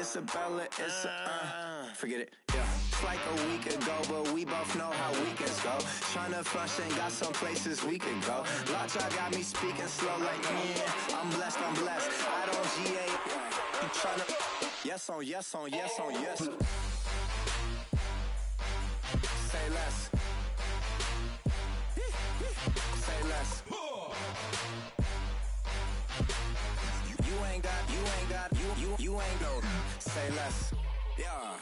Isabella, it's forget it, yeah. It's like a week ago, but we both know how weekends go. Tryna function, got some places we could go. Lockjaw got me speaking slow like, I'm blessed, I don't GA. You tryna, yes on yes on yes on yes. Say less. Say less. You ain't got, you ain't no. Say less. Yeah.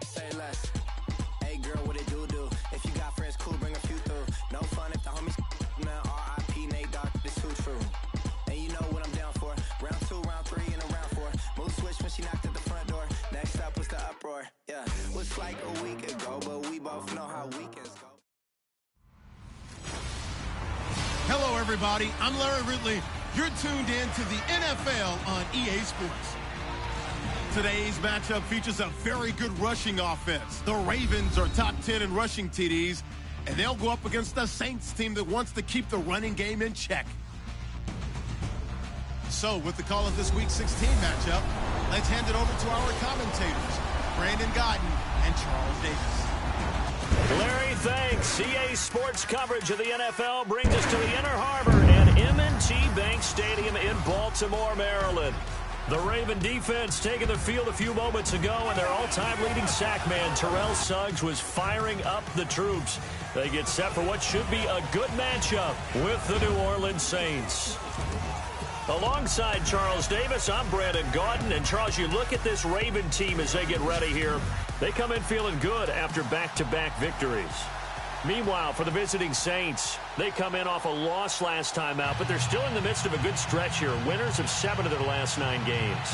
Say less. Hey girl, what it do? If you got friends, cool, bring a few through. No fun if the homies, man. R.I.P. Nate Dogg, this too true. And you know what I'm down for. Round 2, round 3, and a round 4. Move switch when she knocked at the front door. Next up was the uproar. Yeah, was like a week ago, but we both know how weekends go. Hello, everybody. I'm Larry Ridley. You're tuned in to the NFL on EA Sports. Today's matchup features a very good rushing offense. The Ravens are top 10 in rushing TDs, and they'll go up against the Saints team that wants to keep the running game in check. So, with the call of this Week 16 matchup, let's hand it over to our commentators, Brandon Godden and Charles Davis. Larry, thanks. EA Sports coverage of the NFL brings us to the Inner Harbor at M&T Bank Stadium in Baltimore, Maryland. The Raven defense taking the field a few moments ago, and their all-time leading sack man, Terrell Suggs, was firing up the troops. They get set for what should be a good matchup with the New Orleans Saints. Alongside Charles Davis, I'm Brandon Gaudin. And, Charles, you look at this Raven team as they get ready here. They come in feeling good after back-to-back victories. Meanwhile, for the visiting Saints, they come in off a loss last time out, but they're still in the midst of a good stretch here. Winners of 7 of their last 9 games.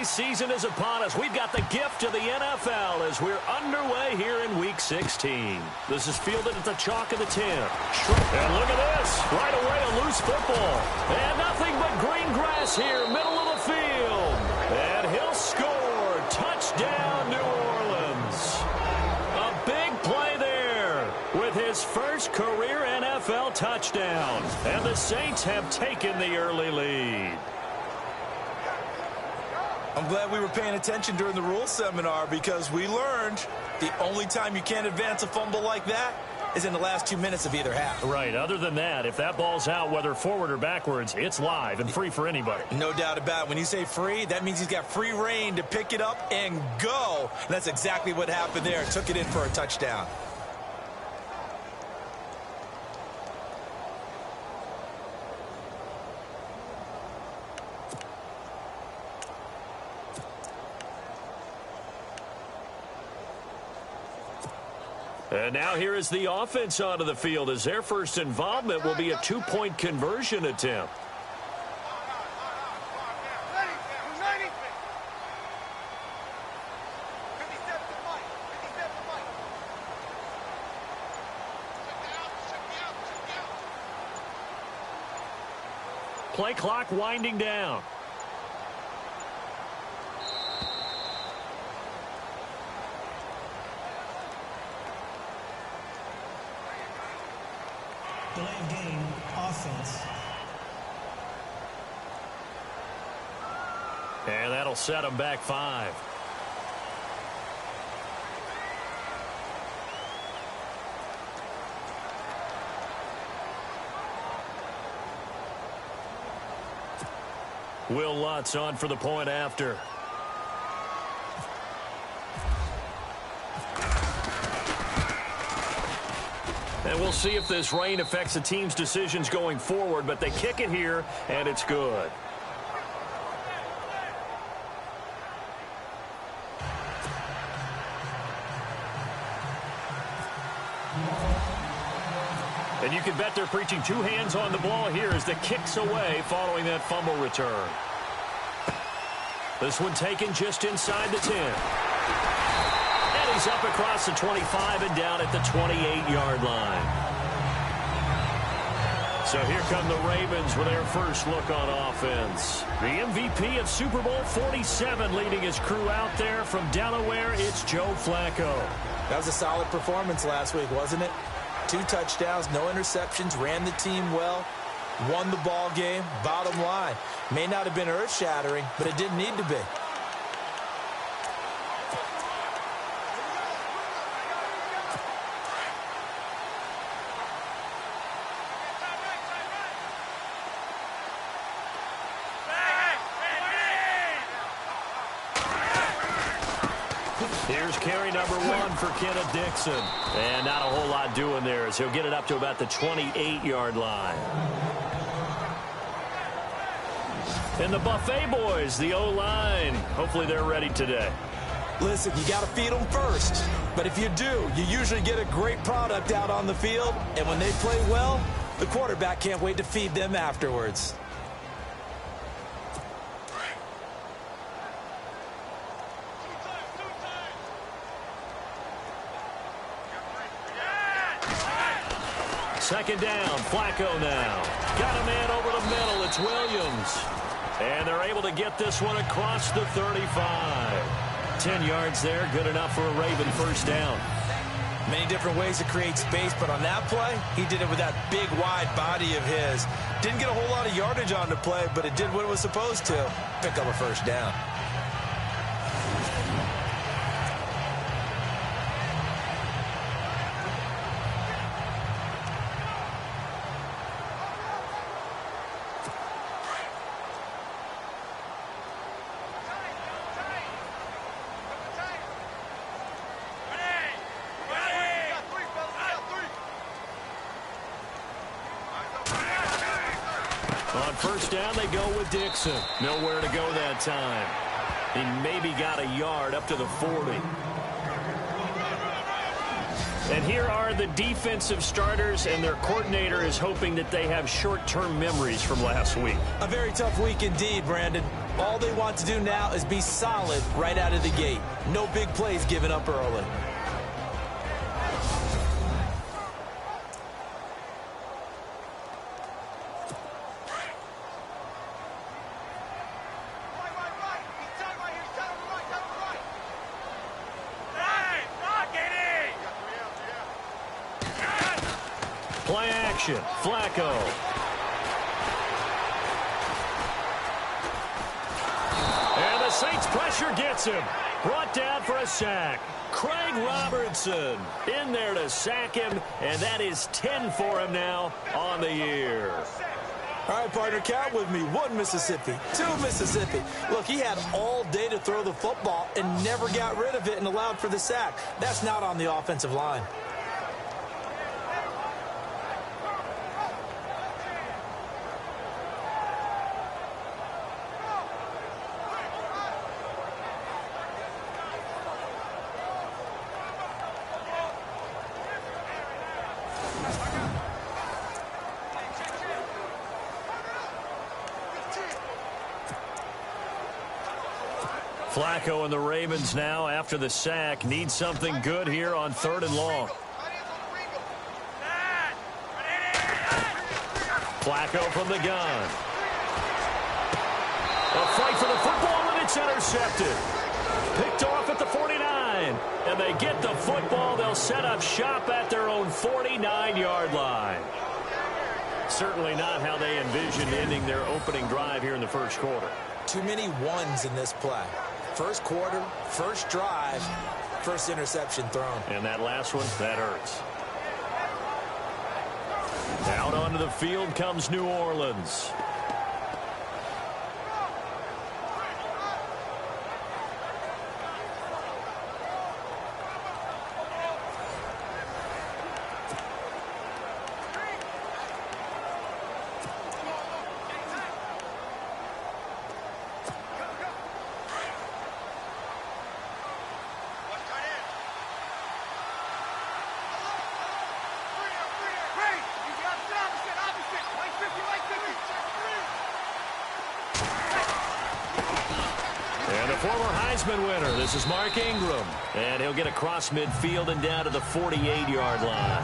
Season is upon us. We've got the gift of the NFL as we're underway here in Week 16. This is fielded at the chalk of the 10. And look at this. Right away, a loose football. And nothing but green grass here, middle of the field. And he'll score. Touchdown, New Orleans. A big play there with his first career NFL touchdown. And the Saints have taken the early lead. I'm glad we were paying attention during the rules seminar because we learned the only time you can't advance a fumble like that is in the last 2 minutes of either half. Right. Other than that, if that ball's out, whether forward or backwards, it's live and free for anybody. No doubt about it. When you say free, that means he's got free reign to pick it up and go. And that's exactly what happened there. Took it in for a touchdown. And now here is the offense onto the field as their first involvement will be a 2-point conversion attempt. Play clock winding down. Delay of game, offense. And that'll set them back 5. Will Lutz on for the point after. And we'll see if this rain affects the team's decisions going forward, but they kick it here, and it's good. And you can bet they're preaching 2 hands on the ball here as the kick's away following that fumble return. This one taken just inside the 10. And he's up across the 25 and down at the 28-yard line. So here come the Ravens with their first look on offense. The MVP of Super Bowl 47 leading his crew out there from Delaware. It's Joe Flacco. That was a solid performance last week, wasn't it? 2 touchdowns, no interceptions, ran the team well, won the ball game. Bottom line, may not have been earth-shattering, but it didn't need to be. Here's carry number 1 for Kenneth Dixon. And not a whole lot doing there as he'll get it up to about the 28-yard line. And the Buffet boys, the O-line, hopefully they're ready today. Listen, you got to feed them first. But if you do, you usually get a great product out on the field. And when they play well, the quarterback can't wait to feed them afterwards. Second down, Flacco now. Got a man over the middle, it's Williams. And they're able to get this one across the 35. 10 yards there, good enough for a Raven first down. Many different ways to create space, but on that play, he did it with that big, wide body of his. Didn't get a whole lot of yardage on the play, but it did what it was supposed to. Pick up a first down. On first down, they go with Dixon. Nowhere to go that time. He maybe got a yard up to the 40. And here are the defensive starters, and their coordinator is hoping that they have short-term memories from last week. A very tough week indeed, Brandon. All they want to do now is be solid right out of the gate. No big plays given up early. Play action, Flacco. And the Saints pressure gets him. Brought down for a sack. Craig Robertson in there to sack him, and that is 10 for him now on the year. All right, partner, count with me. 1 Mississippi, 2 Mississippi. Look, he had all day to throw the football and never got rid of it and allowed for the sack. That's not on the offensive line. Flacco and the Ravens now, after the sack, need something good here on 3rd and long. Flacco from the gun. A fight for the football, and it's intercepted. Picked off at the 49. And they get the football. They'll set up shop at their own 49-yard line. Certainly not how they envisioned ending their opening drive here in the first quarter. Too many ones in this play. First quarter, first drive, first interception thrown. And that last one, that hurts. Out onto the field comes New Orleans. Former Heisman winner, this is Mark Ingram. And he'll get across midfield and down to the 48-yard line.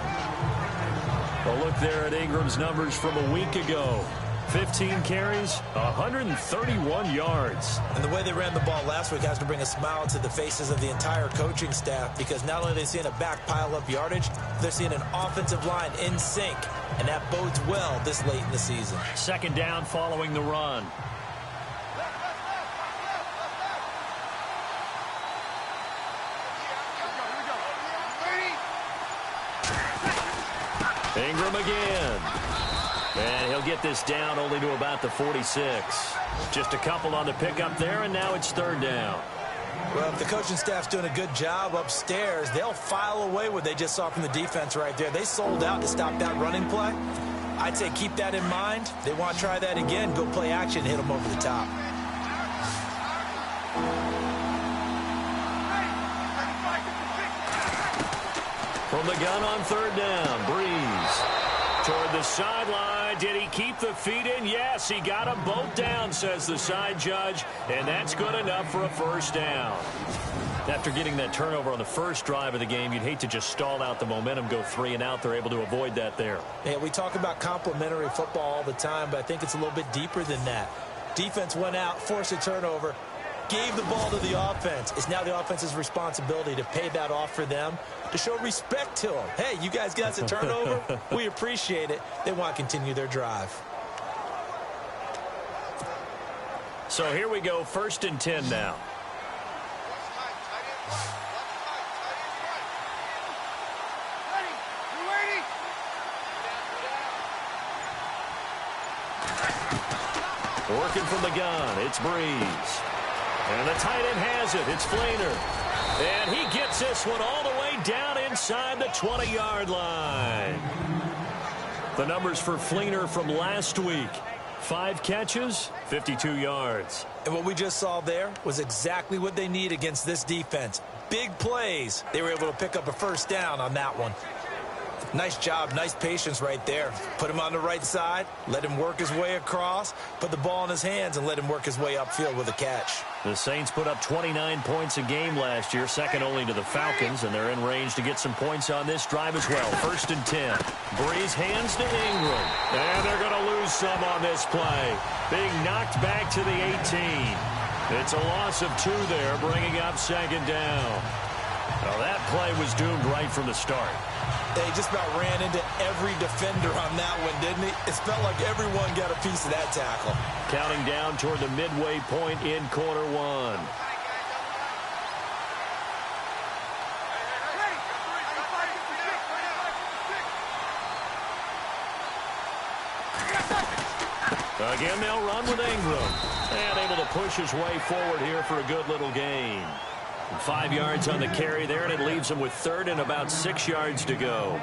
A look there at Ingram's numbers from a week ago. 15 carries, 131 yards. And the way they ran the ball last week has to bring a smile to the faces of the entire coaching staff, because not only are they seeing a back pile up yardage, they're seeing an offensive line in sync, and that bodes well this late in the season. Second down following the run. Ingram again. And he'll get this down only to about the 46. Just a couple on the pickup there, and now it's third down. Well, if the coaching staff's doing a good job upstairs, they'll file away what they just saw from the defense right there. They sold out to stop that running play. I'd say keep that in mind. They want to try that again. Go play action, hit them over the top. From the gun on third down, Breeze. Toward the sideline. Did he keep the feet in? Yes, he got them both down, says the side judge, and that's good enough for a first down. After getting that turnover on the first drive of the game, you'd hate to just stall out the momentum, go 3 and out. They're able to avoid that there. Yeah, we talk about complementary football all the time, but I think it's a little bit deeper than that. Defense went out, forced a turnover, gave the ball to the offense. It's now the offense's responsibility to pay that off for them, to show respect to them. Hey, you guys got us a turnover? We appreciate it. They want to continue their drive. So here we go, 1st and 10 now. Working from the gun, it's Breeze. And the tight end has it. It's Fleener. And he gets this one all the way down inside the 20-yard line. The numbers for Fleener from last week. 5 catches, 52 yards. And what we just saw there was exactly what they need against this defense. Big plays. They were able to pick up a first down on that one. Nice job, nice patience right there. Put him on the right side, let him work his way across, put the ball in his hands, and let him work his way upfield with a catch. The Saints put up 29 points a game last year, second only to the Falcons, and they're in range to get some points on this drive as well. 1st and 10. Breeze hands to Ingram. And they're going to lose some on this play. Being knocked back to the 18. It's a loss of 2 there, bringing up second down. Well, that play was doomed right from the start. They just about ran into every defender on that one, didn't he? It felt like everyone got a piece of that tackle. Counting down toward the midway point in quarter 1. Again, they'll run with Ingram. And able to push his way forward here for a good little gain. 5 yards on the carry there, and it leaves him with 3rd and about 6 yards to go.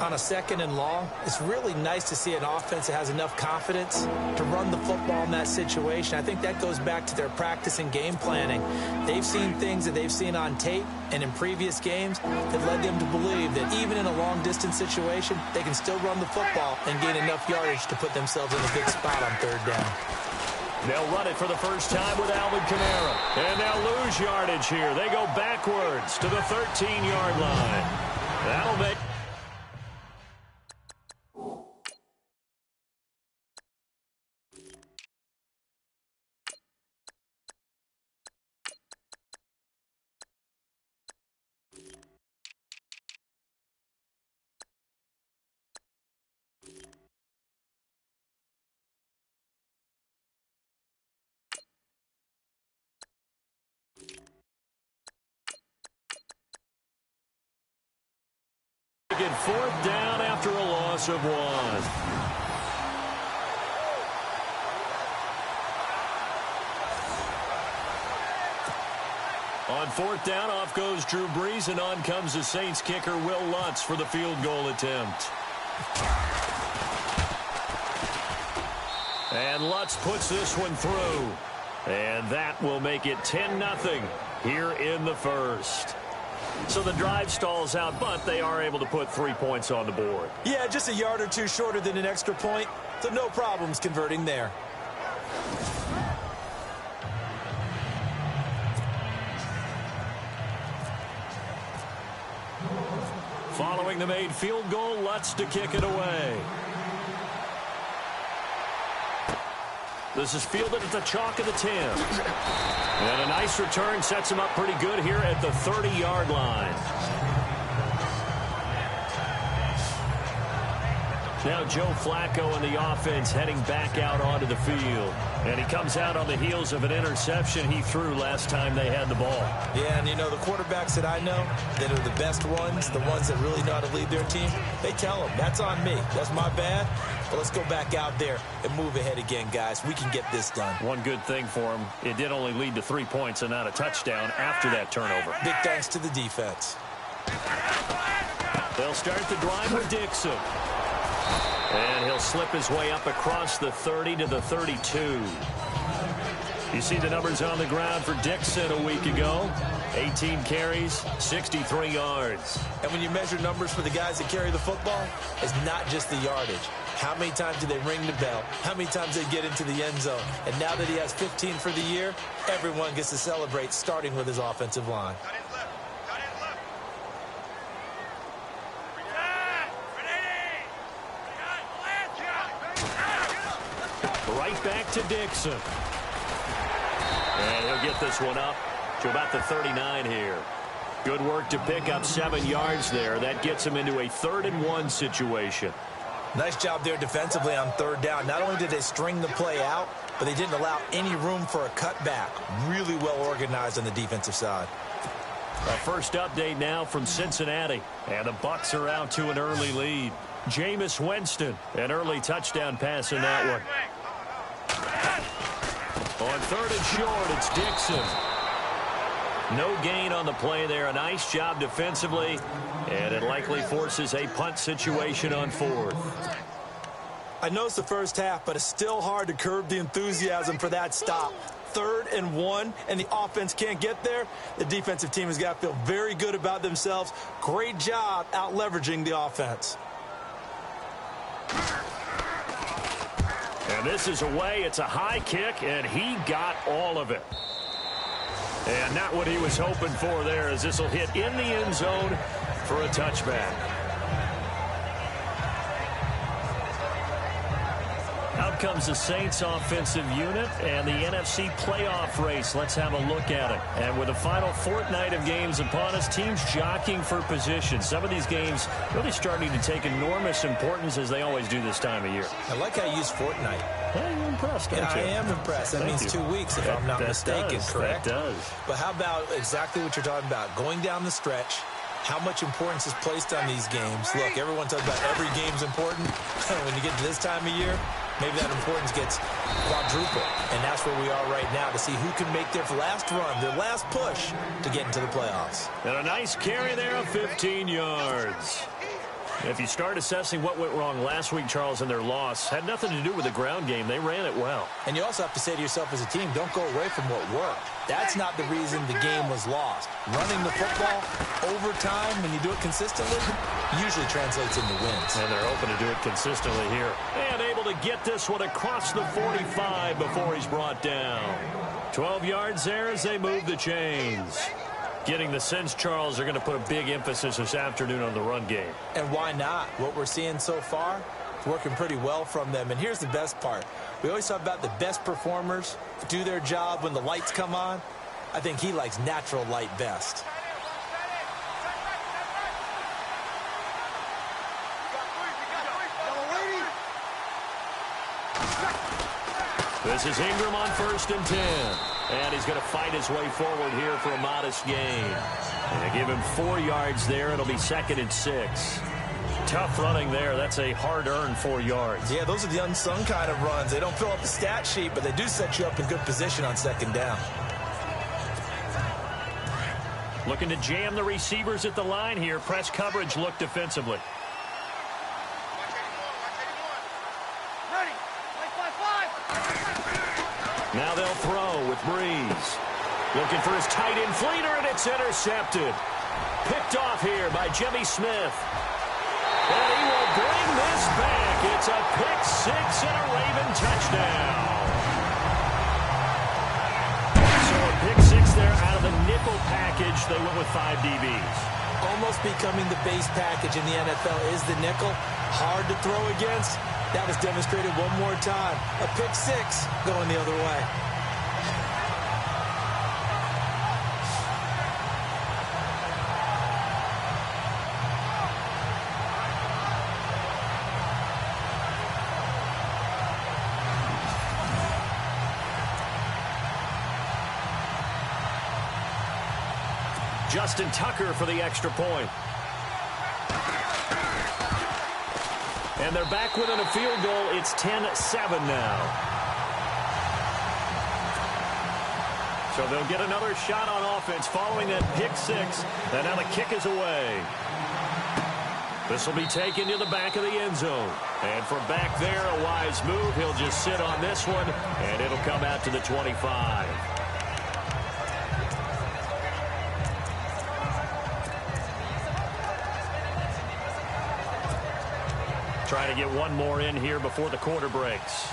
On a 2nd and long, it's really nice to see an offense that has enough confidence to run the football in that situation. I think that goes back to their practice and game planning. They've seen things that they've seen on tape and in previous games that led them to believe that even in a long-distance situation, they can still run the football and gain enough yardage to put themselves in a good spot on 3rd down. They'll run it for the first time with Alvin Kamara. And they'll lose yardage here. They go backwards to the 13-yard line. That'll make... Get 4th down after a loss of 1. On 4th down, off goes Drew Brees, and on comes the Saints kicker, Will Lutz, for the field goal attempt. And Lutz puts this one through. And that will make it 10-0 here in the 1st. So the drive stalls out, but they are able to put 3 points on the board. Yeah, just a yard or 2 shorter than an extra point, so no problems converting there. Following the made field goal, Lutz to kick it away. This is fielded at the chalk of the 10. And a nice return sets him up pretty good here at the 30-yard line. Now Joe Flacco and the offense heading back out onto the field. And he comes out on the heels of an interception he threw last time they had the ball. Yeah, and you know, the quarterbacks that I know that are the best ones, the ones that really know how to lead their team, they tell them, that's on me. That's my bad. But let's go back out there and move ahead again, guys. We can get this done. One good thing for him, it did only lead to 3 points and not a touchdown after that turnover. Big thanks to the defense. They'll start the drive with Dixon. And he'll slip his way up across the 30 to the 32. You see the numbers on the ground for Dixon a week ago. 18 carries, 63 yards. And when you measure numbers for the guys that carry the football, it's not just the yardage. How many times do they ring the bell? How many times they get into the end zone? And now that he has 15 for the year, everyone gets to celebrate, starting with his offensive line. Right back to Dixon. And he'll get this one up to about the 39 here. Good work to pick up 7 yards there. That gets him into a 3rd-and-1 situation. Nice job there defensively on 3rd down. Not only did they string the play out, but they didn't allow any room for a cutback. Really well organized on the defensive side. Our first update now from Cincinnati. And the Bucs are out to an early lead. Jameis Winston, an early touchdown pass in that one. On 3rd and short, it's Dixon. No gain on the play there. A nice job defensively. And it likely forces a punt situation on 4th. I know it's the first half, but it's still hard to curb the enthusiasm for that stop. 3rd and 1, and the offense can't get there. The defensive team has got to feel very good about themselves. Great job out leveraging the offense. And this is away. It's a high kick, and he got all of it. And not what he was hoping for there, as this will hit in the end zone for a touchback. Out comes the Saints offensive unit and the NFC playoff race. Let's have a look at it. And with the final fortnight of games upon us, teams jockeying for position. Some of these games really starting to take enormous importance, as they always do this time of year. I like how you use fortnight. Yeah, you're impressed, aren't you? I am impressed. That means 2 weeks, if I'm not mistaken, correct? That does. But how about exactly what you're talking about? Going down the stretch, how much importance is placed on these games? Look, everyone talks about every game's important. When you get to this time of year, maybe that importance gets quadrupled. And that's where we are right now, to see who can make their last run, their last push to get into the playoffs. And a nice carry there of 15 yards. If you start assessing what went wrong last week, Charles, in their loss, had nothing to do with the ground game. They ran it well. And you also have to say to yourself as a team, don't go away from what worked. That's not the reason the game was lost. Running the football over time, when you do it consistently, usually translates into wins. And they're hoping to do it consistently here. And able to get this one across the 45 before he's brought down. 12 yards there as they move the chains. Getting the sense, Charles, they're going to put a big emphasis this afternoon on the run game. And why not? What we're seeing so far, it's working pretty well from them. And here's the best part. We always talk about the best performers do their job when the lights come on. I think he likes natural light best. This is Ingram on 1st and 10. And he's going to fight his way forward here for a modest gain. And they give him 4 yards there. It'll be 2nd and 6. Tough running there. That's a hard-earned 4 yards. Yeah, those are the unsung kind of runs. They don't fill up the stat sheet, but they do set you up in good position on 2nd down. Looking to jam the receivers at the line here. Press coverage look defensively. Now they'll throw with Breeze. Looking for his tight end Fleeter, and it's intercepted. Picked off here by Jimmy Smith. And he will bring this back. It's a pick 6 and a Raven touchdown. So a pick 6 there out of the nickel package. They went with 5 DBs. almost becoming the base package in the NFL is the nickel. Hard to throw against. That was demonstrated one more time. A pick six going the other way. Justin Tucker for the extra point. And they're back within a field goal. It's 10-7 now. So they'll get another shot on offense following that pick six. And now the kick is away. This will be taken to the back of the end zone. And from back there, a wise move. He'll just sit on this one, and it'll come out to the 25. Trying to get one more in here before the quarter breaks.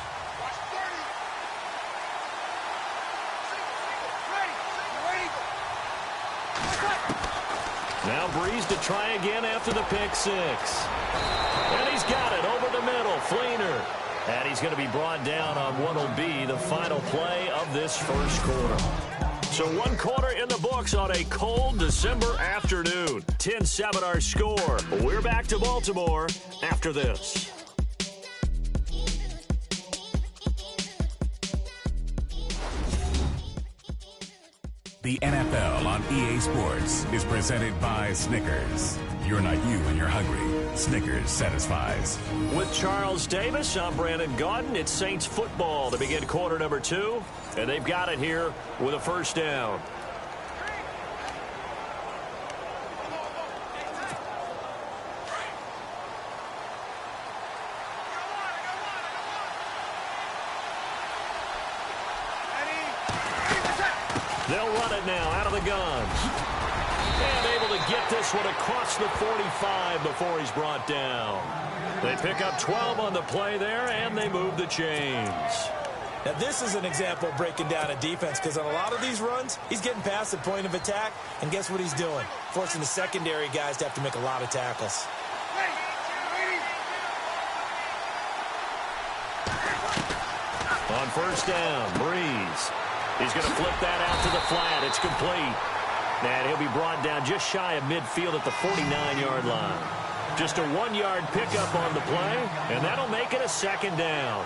Now Breeze to try again after the pick six. And he's got it over the middle. Fleener. And he's going to be brought down on what will be the final play of this first quarter. So one quarter in the books on a cold December afternoon. 10-7 our score. We're back to Baltimore after this. The NFL on EA Sports is presented by Snickers. You're not you when you're hungry. Snickers satisfies. With Charles Davis, I'm Brandon Gaudin. It's Saints football to begin quarter number 2. And they've got it here with a first down. They'll run it now out of the gun. And able to get this one across the 45 before he's brought down. They pick up 12 on the play there, and they move the chains. Now, this is an example of breaking down a defense, because on a lot of these runs, he's getting past the point of attack, and guess what he's doing? Forcing the secondary guys to have to make a lot of tackles. On first down, Breeze. He's going to flip that out to the flat. It's complete. And he'll be brought down just shy of midfield at the 49-yard line. Just a 1-yard pickup on the play, and that'll make it a second down.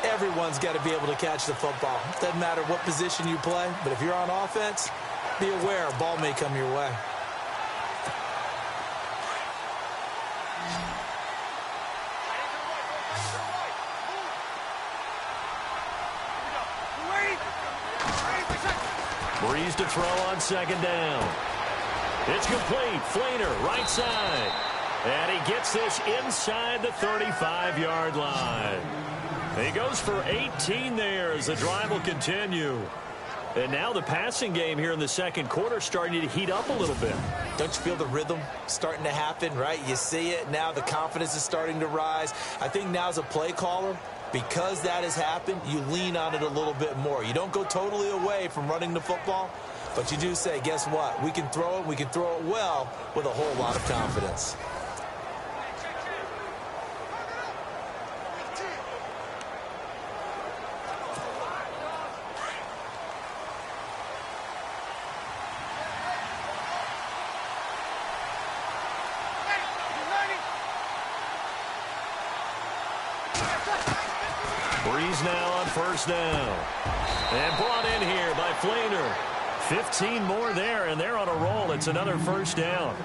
Everyone's got to be able to catch the football. Doesn't matter what position you play, but if you're on offense, be aware a ball may come your way. Breeze to throw on second down. It's complete. Fleener, right side. And he gets this inside the 35-yard line. He goes for 18 there as the drive will continue. And now the passing game here in the second quarter starting to heat up a little bit. Don't you feel the rhythm starting to happen, right? You see it. Now the confidence is starting to rise. I think now as a play caller, because that has happened, you lean on it a little bit more. You don't go totally away from running the football, but you do say, guess what? We can throw it well with a whole lot of confidence. Breeze now on first down. And brought in here by Fleener. 15 more there, and they're on a roll. It's another first down.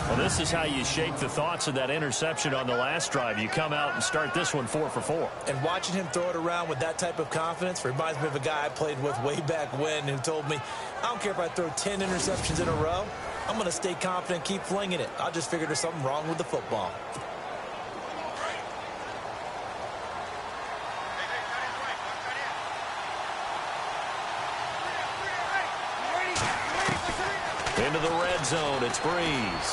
Well, this is how you shake the thoughts of that interception on the last drive. You come out and start this one 4 for 4. And watching him throw it around with that type of confidence reminds me of a guy I played with way back when who told me, I don't care if I throw 10 interceptions in a row. I'm going to stay confident, keep flinging it. I just figured there's something wrong with the football. Into the red zone, it's Breeze.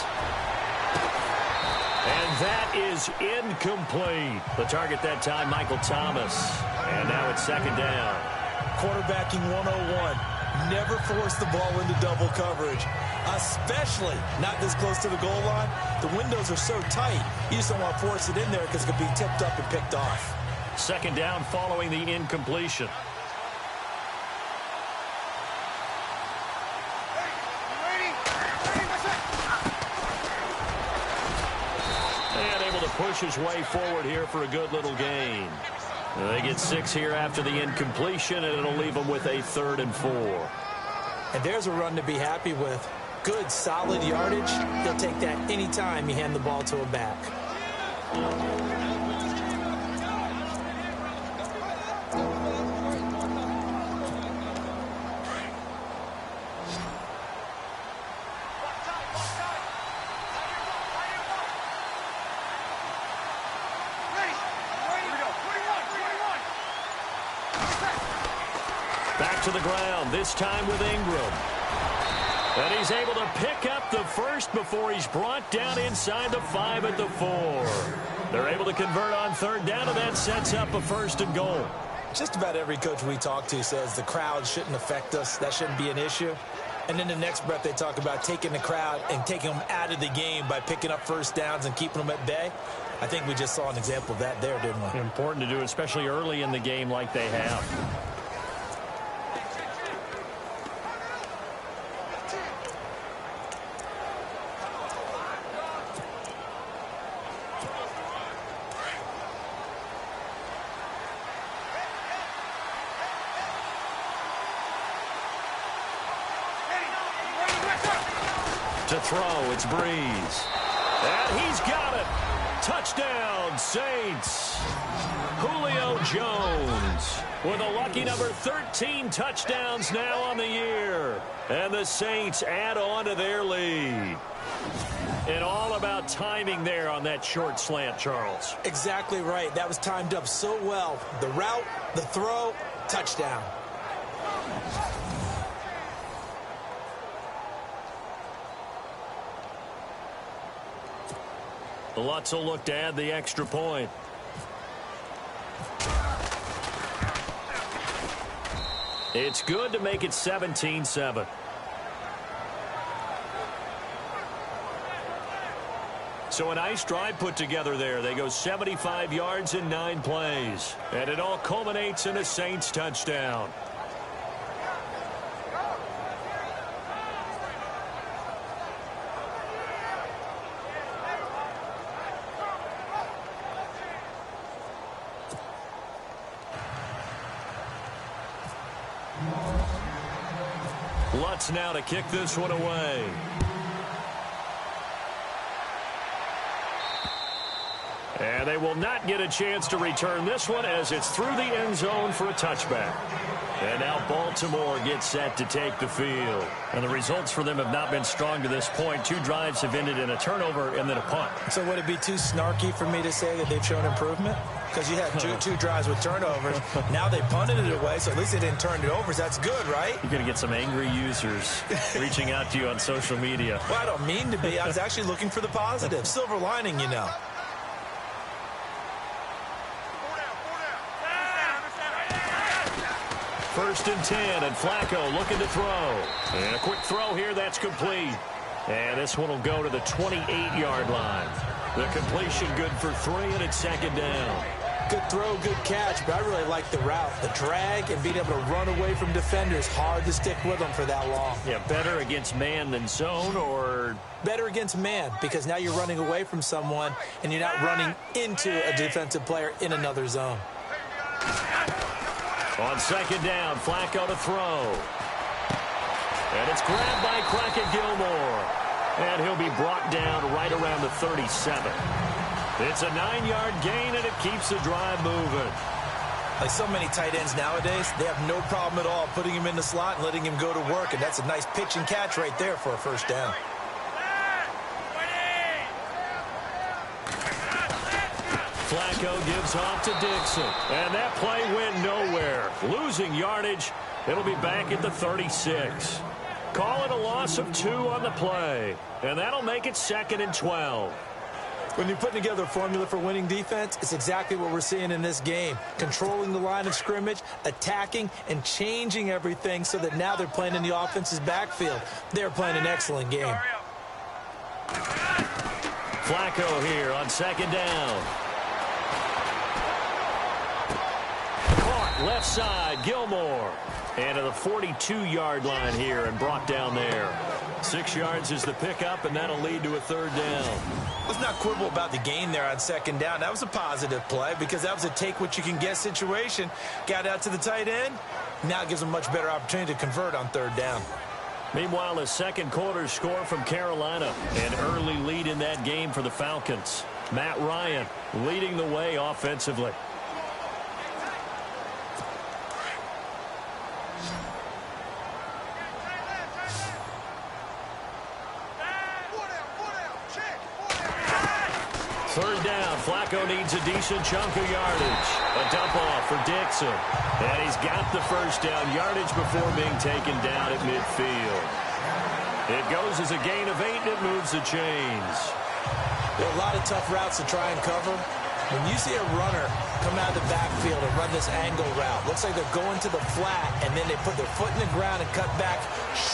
And that is incomplete. The target that time, Michael Thomas. And now it's second down. Quarterbacking 101. Never force the ball into double coverage, especially not this close to the goal line. The windows are so tight, you just don't want to force it in there because it could be tipped up and picked off. Second down following the incompletion. And able to push his way forward here for a good little gain. They get 6 here after the incompletion, and it'll leave them with a 3rd and 4. And there's a run to be happy with. Good, solid yardage. He'll take that anytime you hand the ball to a back. Back to the ground, this time with Ingram. And he's able to pick up the first before he's brought down inside the 5 at the 4. They're able to convert on 3rd down, and that sets up a 1st and goal. Just about every coach we talk to says the crowd shouldn't affect us. That shouldn't be an issue. And in the next breath, they talk about taking the crowd and taking them out of the game by picking up 1st downs and keeping them at bay. I think we just saw an example of that there, didn't we? Important to do, especially early in the game like they have. To throw, it's Breeze. And he's got it. Touchdown, Saints. Julio Jones with a lucky number 13 touchdowns now on the year. And the Saints add on to their lead. And all about timing there on that short slant, Charles. Exactly right. That was timed up so well. The route, the throw, touchdown. The Lutz will look to add the extra point. It's good to make it 17-7. So a nice drive put together there. They go 75 yards in 9 plays. And it all culminates in a Saints touchdown. Lutz now to kick this one away. And they will not get a chance to return this one as it's through the end zone for a touchback. And now Baltimore gets set to take the field. And the results for them have not been strong to this point. 2 drives have ended in a turnover and then a punt. So would it be too snarky for me to say that they've shown improvement? Because you had two drives with turnovers. Now they punted it away, so at least they didn't turn it over. So that's good, right? You're going to get some angry users reaching out to you on social media. Well, I don't mean to be. I was actually looking for the positive. Silver lining, you know. First and 10, and Flacco looking to throw. And a quick throw here, that's complete. And this one will go to the 28-yard line. The completion good for 3, and it's 2nd down. Good throw, good catch, but I really like the route. The drag and being able to run away from defenders. Hard to stick with them for that long. Yeah, better against man than zone, or? Better against man, because now you're running away from someone, and you're not running into a defensive player in another zone. On 2nd down, Flacco to throw. And it's grabbed by Crockett-Gilmore. And he'll be brought down right around the 37. It's a 9-yard gain, and it keeps the drive moving. Like so many tight ends nowadays, they have no problem at all putting him in the slot and letting him go to work. And that's a nice pitch and catch right there for a 1st down. Flacco gives off to Dixon. And that play went nowhere. Losing yardage. It'll be back at the 36. Call it a loss of 2 on the play. And that'll make it 2nd and 12. When you're putting together a formula for winning defense, it's exactly what we're seeing in this game. Controlling the line of scrimmage, attacking, and changing everything so that now they're playing in the offense's backfield. They're playing an excellent game. Flacco here on second down. Caught left side, Gilmore. And to the 42-yard line here and brought down there. 6 yards is the pickup, and that'll lead to a third down. Let's not quibble about the gain there on second down. That was a positive play because that was a take-what-you-can-get situation. Got out to the tight end. Now it gives them a much better opportunity to convert on third down. Meanwhile, a second quarter score from Carolina. An early lead in that game for the Falcons. Matt Ryan leading the way offensively. Third down, Flacco needs a decent chunk of yardage. A dump off for Dixon. And he's got the first down yardage before being taken down at midfield. It goes as a gain of 8, and it moves the chains. There are a lot of tough routes to try and cover. When you see a runner come out of the backfield and run this angle route, looks like they're going to the flat, and then they put their foot in the ground and cut back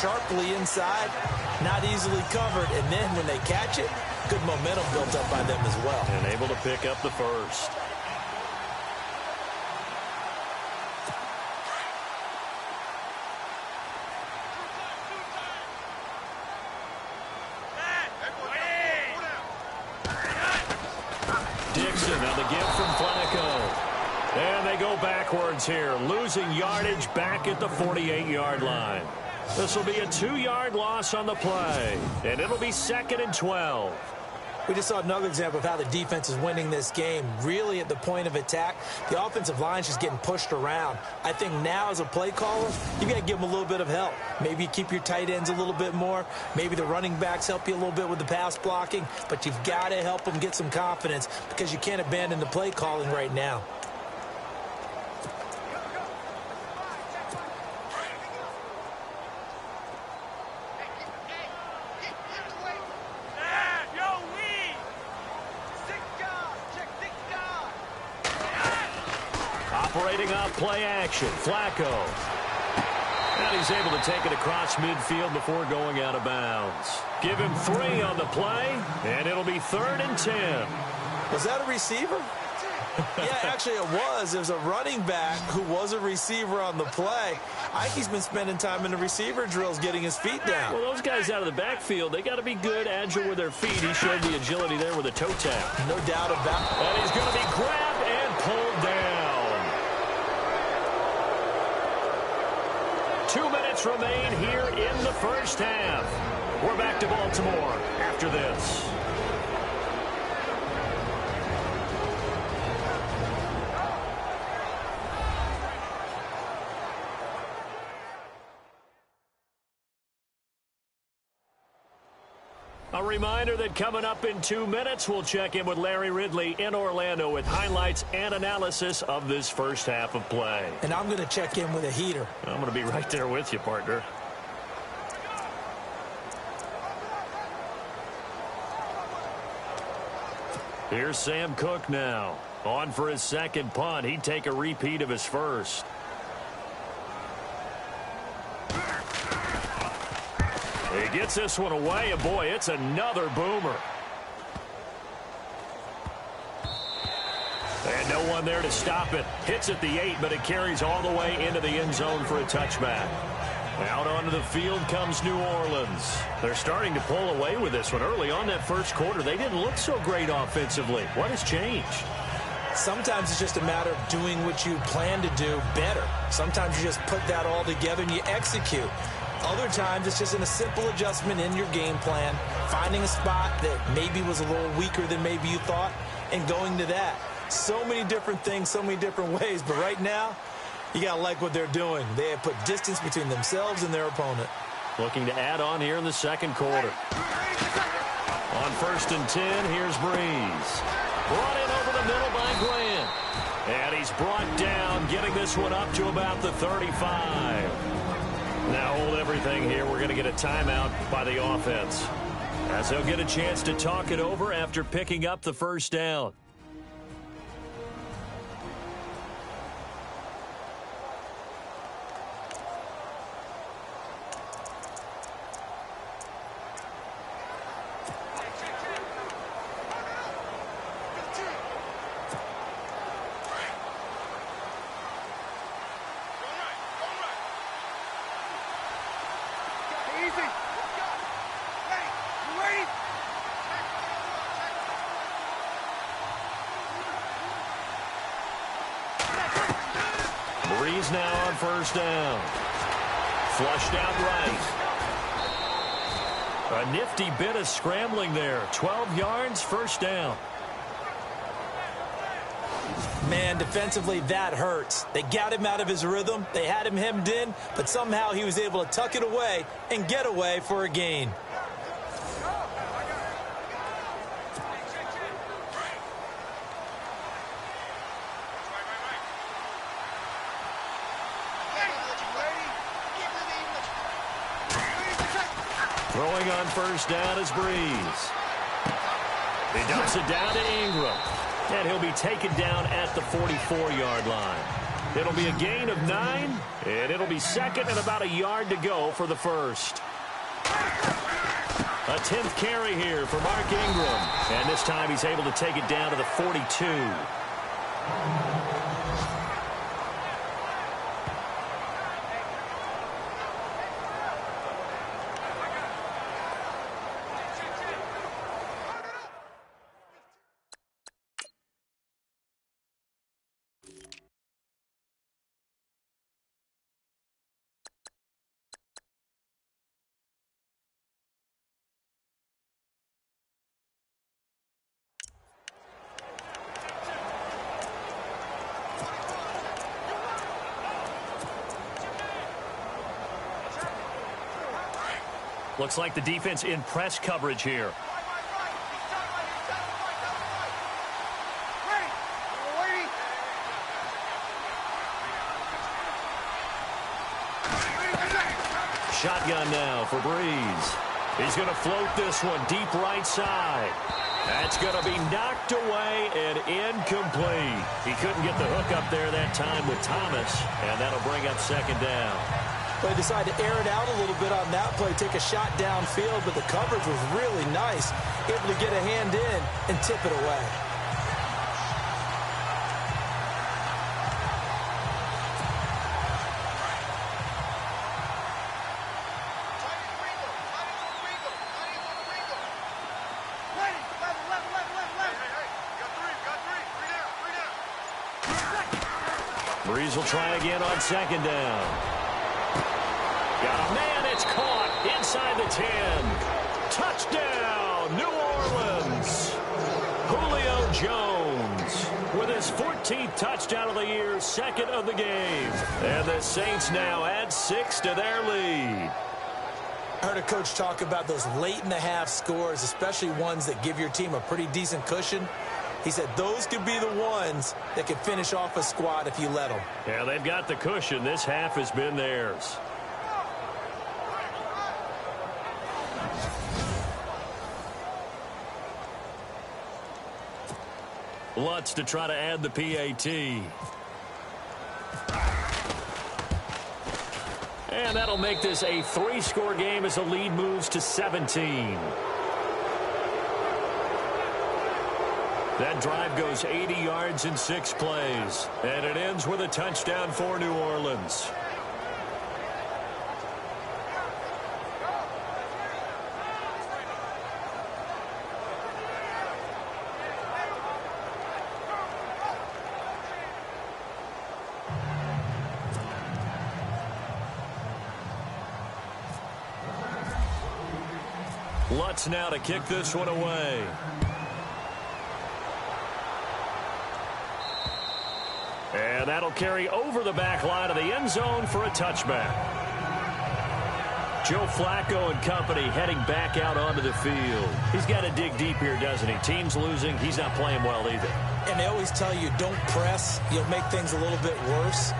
sharply inside. Not easily covered, and then when they catch it, good momentum built up by them as well. And able to pick up the first. Dixon on the give from Flacco. And they go backwards here, losing yardage back at the 48-yard line. This will be a 2-yard loss on the play, and it'll be 2nd and 12. We just saw another example of how the defense is winning this game. Really at the point of attack, the offensive line's just getting pushed around. I think now as a play caller, you got to give them a little bit of help. Maybe you keep your tight ends a little bit more. Maybe the running backs help you a little bit with the pass blocking. But you've got to help them get some confidence because you can't abandon the play calling right now. Operating off play action, Flacco. And he's able to take it across midfield before going out of bounds. Give him 3 on the play, and it'll be 3rd and 10. Was that a receiver? Yeah, actually it was. There's a running back who was a receiver on the play. I think he's been spending time in the receiver drills getting his feet down. Well, those guys out of the backfield, they got to be good, agile with their feet. He showed the agility there with a toe tap. No doubt about it. And he's going to be grabbed and pulled down. 2 minutes remain here in the first half. We're back to Baltimore after this. A reminder that coming up in 2 minutes, we'll check in with Larry Ridley in Orlando with highlights and analysis of this first half of play. And I'm going to check in with a heater. I'm going to be right there with you, partner. Here's Sam Cook now. On for his second punt. He'd take a repeat of his first. He gets this one away, and boy, it's another boomer. And no one there to stop it. Hits at the 8, but it carries all the way into the end zone for a touchback. Out onto the field comes New Orleans. They're starting to pull away with this one. Early on that first quarter, they didn't look so great offensively. What has changed? Sometimes it's just a matter of doing what you plan to do better. Sometimes you just put that all together and you execute. Other times, it's just in a simple adjustment in your game plan, finding a spot that maybe was a little weaker than maybe you thought, and going to that. So many different things, so many different ways, but right now, you got to like what they're doing. They have put distance between themselves and their opponent. Looking to add on here in the second quarter. On 1st and 10, here's Breeze. Brought in over the middle by Grant. And he's brought down, getting this one up to about the 35. Now hold everything here. We're going to get a timeout by the offense. As he'll get a chance to talk it over after picking up the first down. Breeze now on first down. Flushed out right. A nifty bit of scrambling there. 12 yards, first down. Man, defensively, that hurts. They got him out of his rhythm. They had him hemmed in, but somehow he was able to tuck it away and get away for a gain. Throwing on first down is Breeze. He dumps it down to Ingram. And he'll be taken down at the 44-yard line. It'll be a gain of 9, and it'll be second and about a yard to go for the first. A 10th carry here for Mark Ingram. And this time he's able to take it down to the 42. Looks like the defense in press coverage here. Shotgun now for Breeze. He's going to float this one deep right side. That's going to be knocked away and incomplete. He couldn't get the hook up there that time with Thomas, and that'll bring up second down. They decided to air it out a little bit on that play, take a shot downfield, but the coverage was really nice, able to get a hand in and tip it away. Breeze will try again on second down. Got a man, it's caught inside the 10. Touchdown, New Orleans. Julio Jones with his 14th touchdown of the year, second of the game. And the Saints now add 6 to their lead. I heard a coach talk about those late-in-the-half scores, especially ones that give your team a pretty decent cushion. He said those could be the ones that could finish off a squad if you let them. Yeah, they've got the cushion. This half has been theirs. Lutz to try to add the PAT. And that'll make this a 3-score game as the lead moves to 17. That drive goes 80 yards in 6 plays. And it ends with a touchdown for New Orleans. Lutz now to kick this one away. And that'll carry over the back line of the end zone for a touchback. Joe Flacco and company heading back out onto the field. He's got to dig deep here, doesn't he? Team's losing. He's not playing well either. And they always tell you, don't press. You'll make things a little bit worse.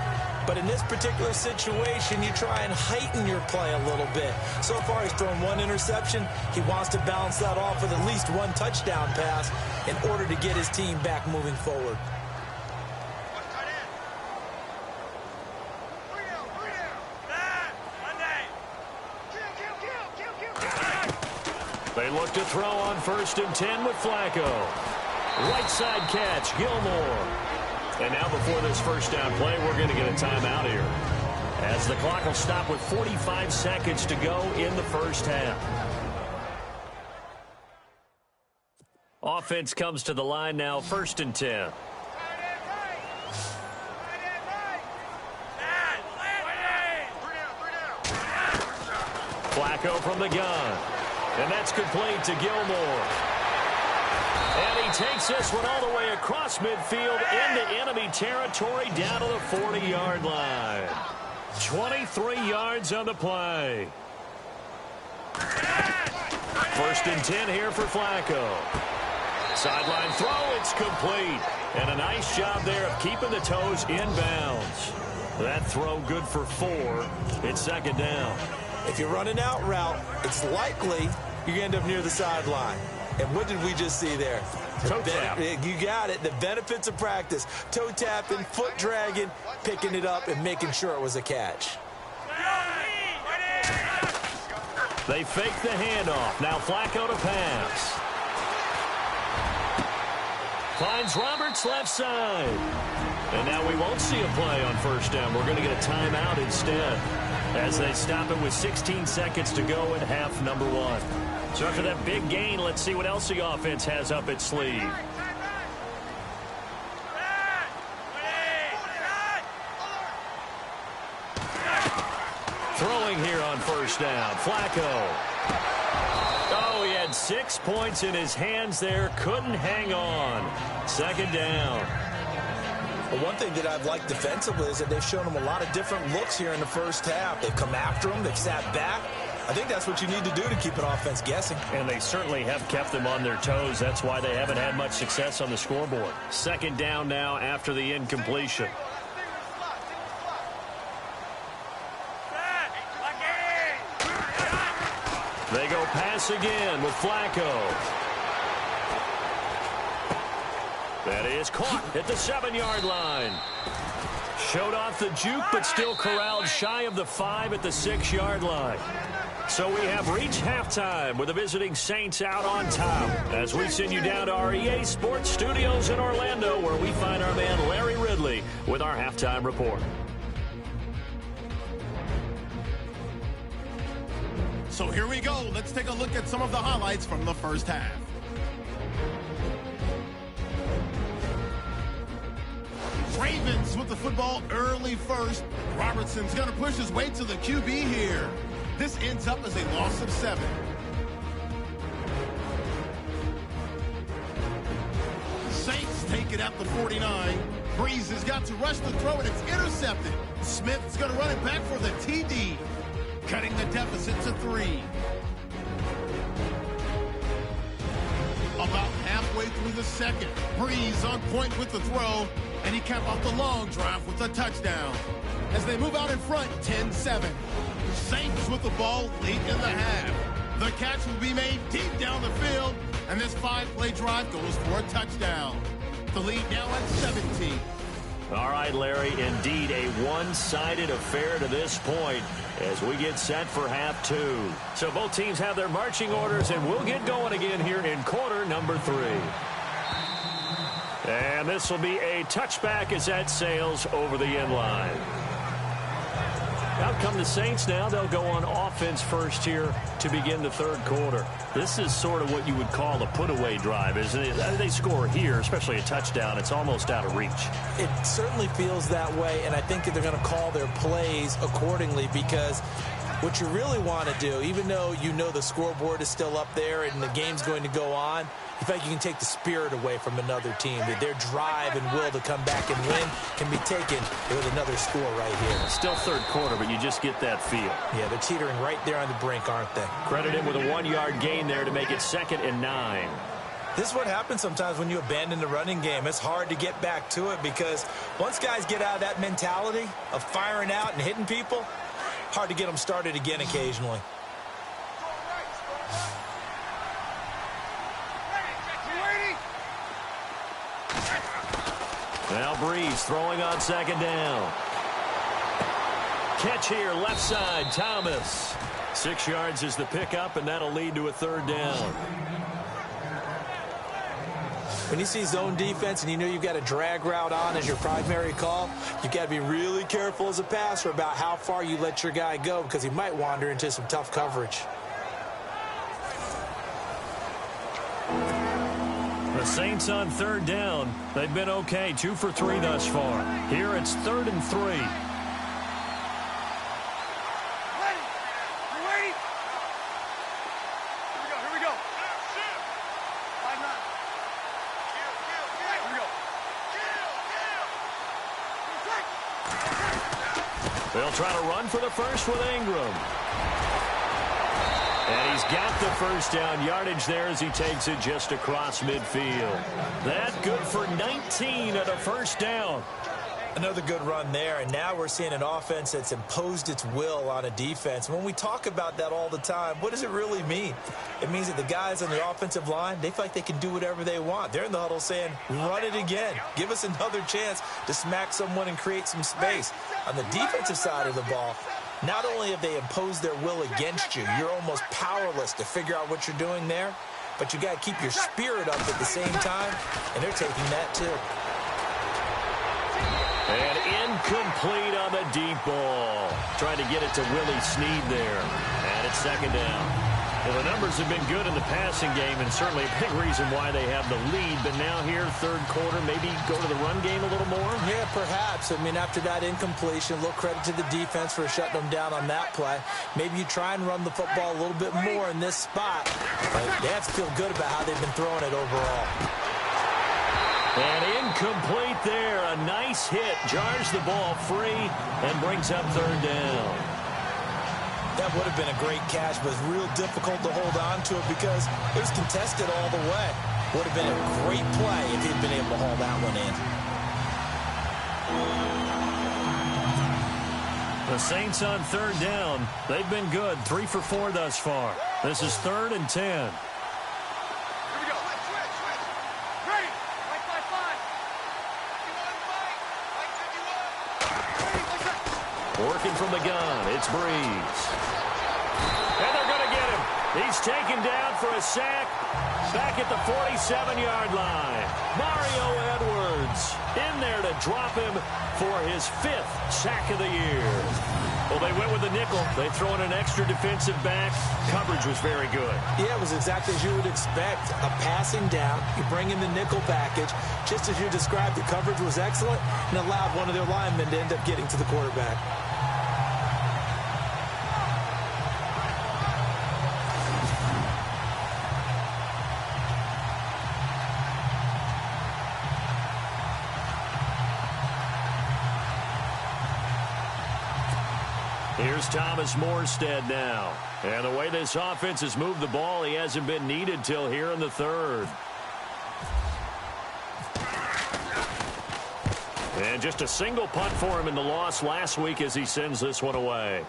But in this particular situation, you try and heighten your play a little bit. So far, he's thrown one interception. He wants to balance that off with at least one touchdown pass in order to get his team back moving forward. They look to throw on 1st and 10 with Flacco. Right side catch, Gilmore. And now before this first down play, we're going to get a timeout here, as the clock will stop with 45 seconds to go in the first half. Offense comes to the line now, 1st and 10. Flacco from the gun. And that's complete to Gilmore. And he takes this one all the way across midfield into enemy territory down to the 40-yard line. 23 yards on the play. 1st and 10 here for Flacco. Sideline throw, it's complete. And a nice job there of keeping the toes in bounds. That throw good for 4. It's 2nd down. If you run an out route, it's likely you end up near the sideline. And what did we just see there? Toe tap. You got it. The benefits of practice. Toe tapping, foot dragging, picking it up, and making sure it was a catch. They fake the handoff. Now Flacco to pass. Finds Roberts left side. And now we won't see a play on 1st down. We're going to get a timeout instead, as they stop it with 16 seconds to go in half number 1. So after that big gain, let's see what else the offense has up its sleeve. Throwing here on 1st down, Flacco. Oh, he had 6 points in his hands there. Couldn't hang on. 2nd down. Well, one thing that I've liked defensively is that they've shown him a lot of different looks here in the first half. They've come after him. They've sat back. I think that's what you need to do to keep an offense guessing. And they certainly have kept them on their toes. That's why they haven't had much success on the scoreboard. 2nd down now after the incompletion. They go pass again with Flacco. That is caught at the 7-yard line. Showed off the juke, but still corralled shy of the 5 at the 6-yard line. So we have reached halftime with the visiting Saints out on top, as we send you down to our EA Sports Studios in Orlando, where we find our man Larry Ridley with our halftime report. So here we go. Let's take a look at some of the highlights from the first half. Ravens with the football early first. Robertson's going to push his way to the QB here. This ends up as a loss of 7. Saints take it at the 49. Breeze has got to rush the throw, and it's intercepted. Smith's going to run it back for the TD, cutting the deficit to 3. About halfway through the second, Breeze on point with the throw, and he capped off the long drive with a touchdown. As they move out in front, 10-7. Saints with the ball late in the half. The catch will be made deep down the field, and this 5-play drive goes for a touchdown. The lead now at 17. All right, Larry, indeed a one-sided affair to this point as we get set for half 2. So both teams have their marching orders, and we'll get going again here in quarter number 3. And this will be a touchback as that sails over the end line. Out come the Saints now. They'll go on offense first here to begin the 3rd quarter. This is sort of what you would call a put-away drive, isn't it? They score here, especially a touchdown. It's almost out of reach. It certainly feels that way, and I think that they're going to call their plays accordingly, because what you really want to do, even though you know the scoreboard is still up there and the game's going to go on, in fact, you can take the spirit away from another team. That their drive and will to come back and win can be taken with another score right here. Still 3rd quarter, but you just get that feel. Yeah, they're teetering right there on the brink, aren't they? Credit him with a 1-yard gain there to make it 2nd and 9. This is what happens sometimes when you abandon the running game. It's hard to get back to it because once guys get out of that mentality of firing out and hitting people, hard to get them started again occasionally. Now Breeze throwing on second down. Catch here, left side, Thomas. 6 yards is the pickup, and that'll lead to a third down. When you see zone defense and you know you've got a drag route on as your primary call, you've got to be really careful as a passer about how far you let your guy go because he might wander into some tough coverage. The Saints on third down. They've been okay, 2 for 3 thus far. Here it's 3rd and 3. They'll try to run for the first with Ingram. And he's got the first down yardage there as he takes it just across midfield. That good for 19 at a first down. Another good run there, and now we're seeing an offense that's imposed its will on a defense. When we talk about that all the time, what does it really mean? It means that the guys on the offensive line, they feel like they can do whatever they want. They're in the huddle saying, run it again. Give us another chance to smack someone and create some space. On the defensive side of the ball, not only have they imposed their will against you, you're almost powerless to figure out what you're doing there, but you got to keep your spirit up at the same time, and they're taking that too. And incomplete on the deep ball. Trying to get it to Willie Snead there. And it's second down. Well, the numbers have been good in the passing game, and certainly a big reason why they have the lead. But now here, third quarter, maybe go to the run game a little more? Yeah, perhaps. I mean, after that incompletion, a little credit to the defense for shutting them down on that play. Maybe you try and run the football a little bit more in this spot. But they have to feel good about how they've been throwing it overall. And incomplete there. A nice hit. Jars the ball free and brings up third down. That would have been a great catch, but it's real difficult to hold on to it because it was contested all the way. Would have been a great play if he'd been able to haul that one in. The Saints on third down. They've been good. 3 for 4 thus far. This is 3rd and 10. Working from the gun, it's Breeze. And they're going to get him. He's taken down for a sack back at the 47-yard line. Mario Edwards in there to drop him for his 5th sack of the year. Well, they went with the nickel. They throw in an extra defensive back. Coverage was very good. Yeah, it was exactly as you would expect. A passing down. You bring in the nickel package. Just as you described, the coverage was excellent and allowed one of their linemen to end up getting to the quarterback. Here's Thomas Morstead now. And the way this offense has moved the ball, he hasn't been needed till here in the 3rd. And just a single punt for him in the loss last week as he sends this one away.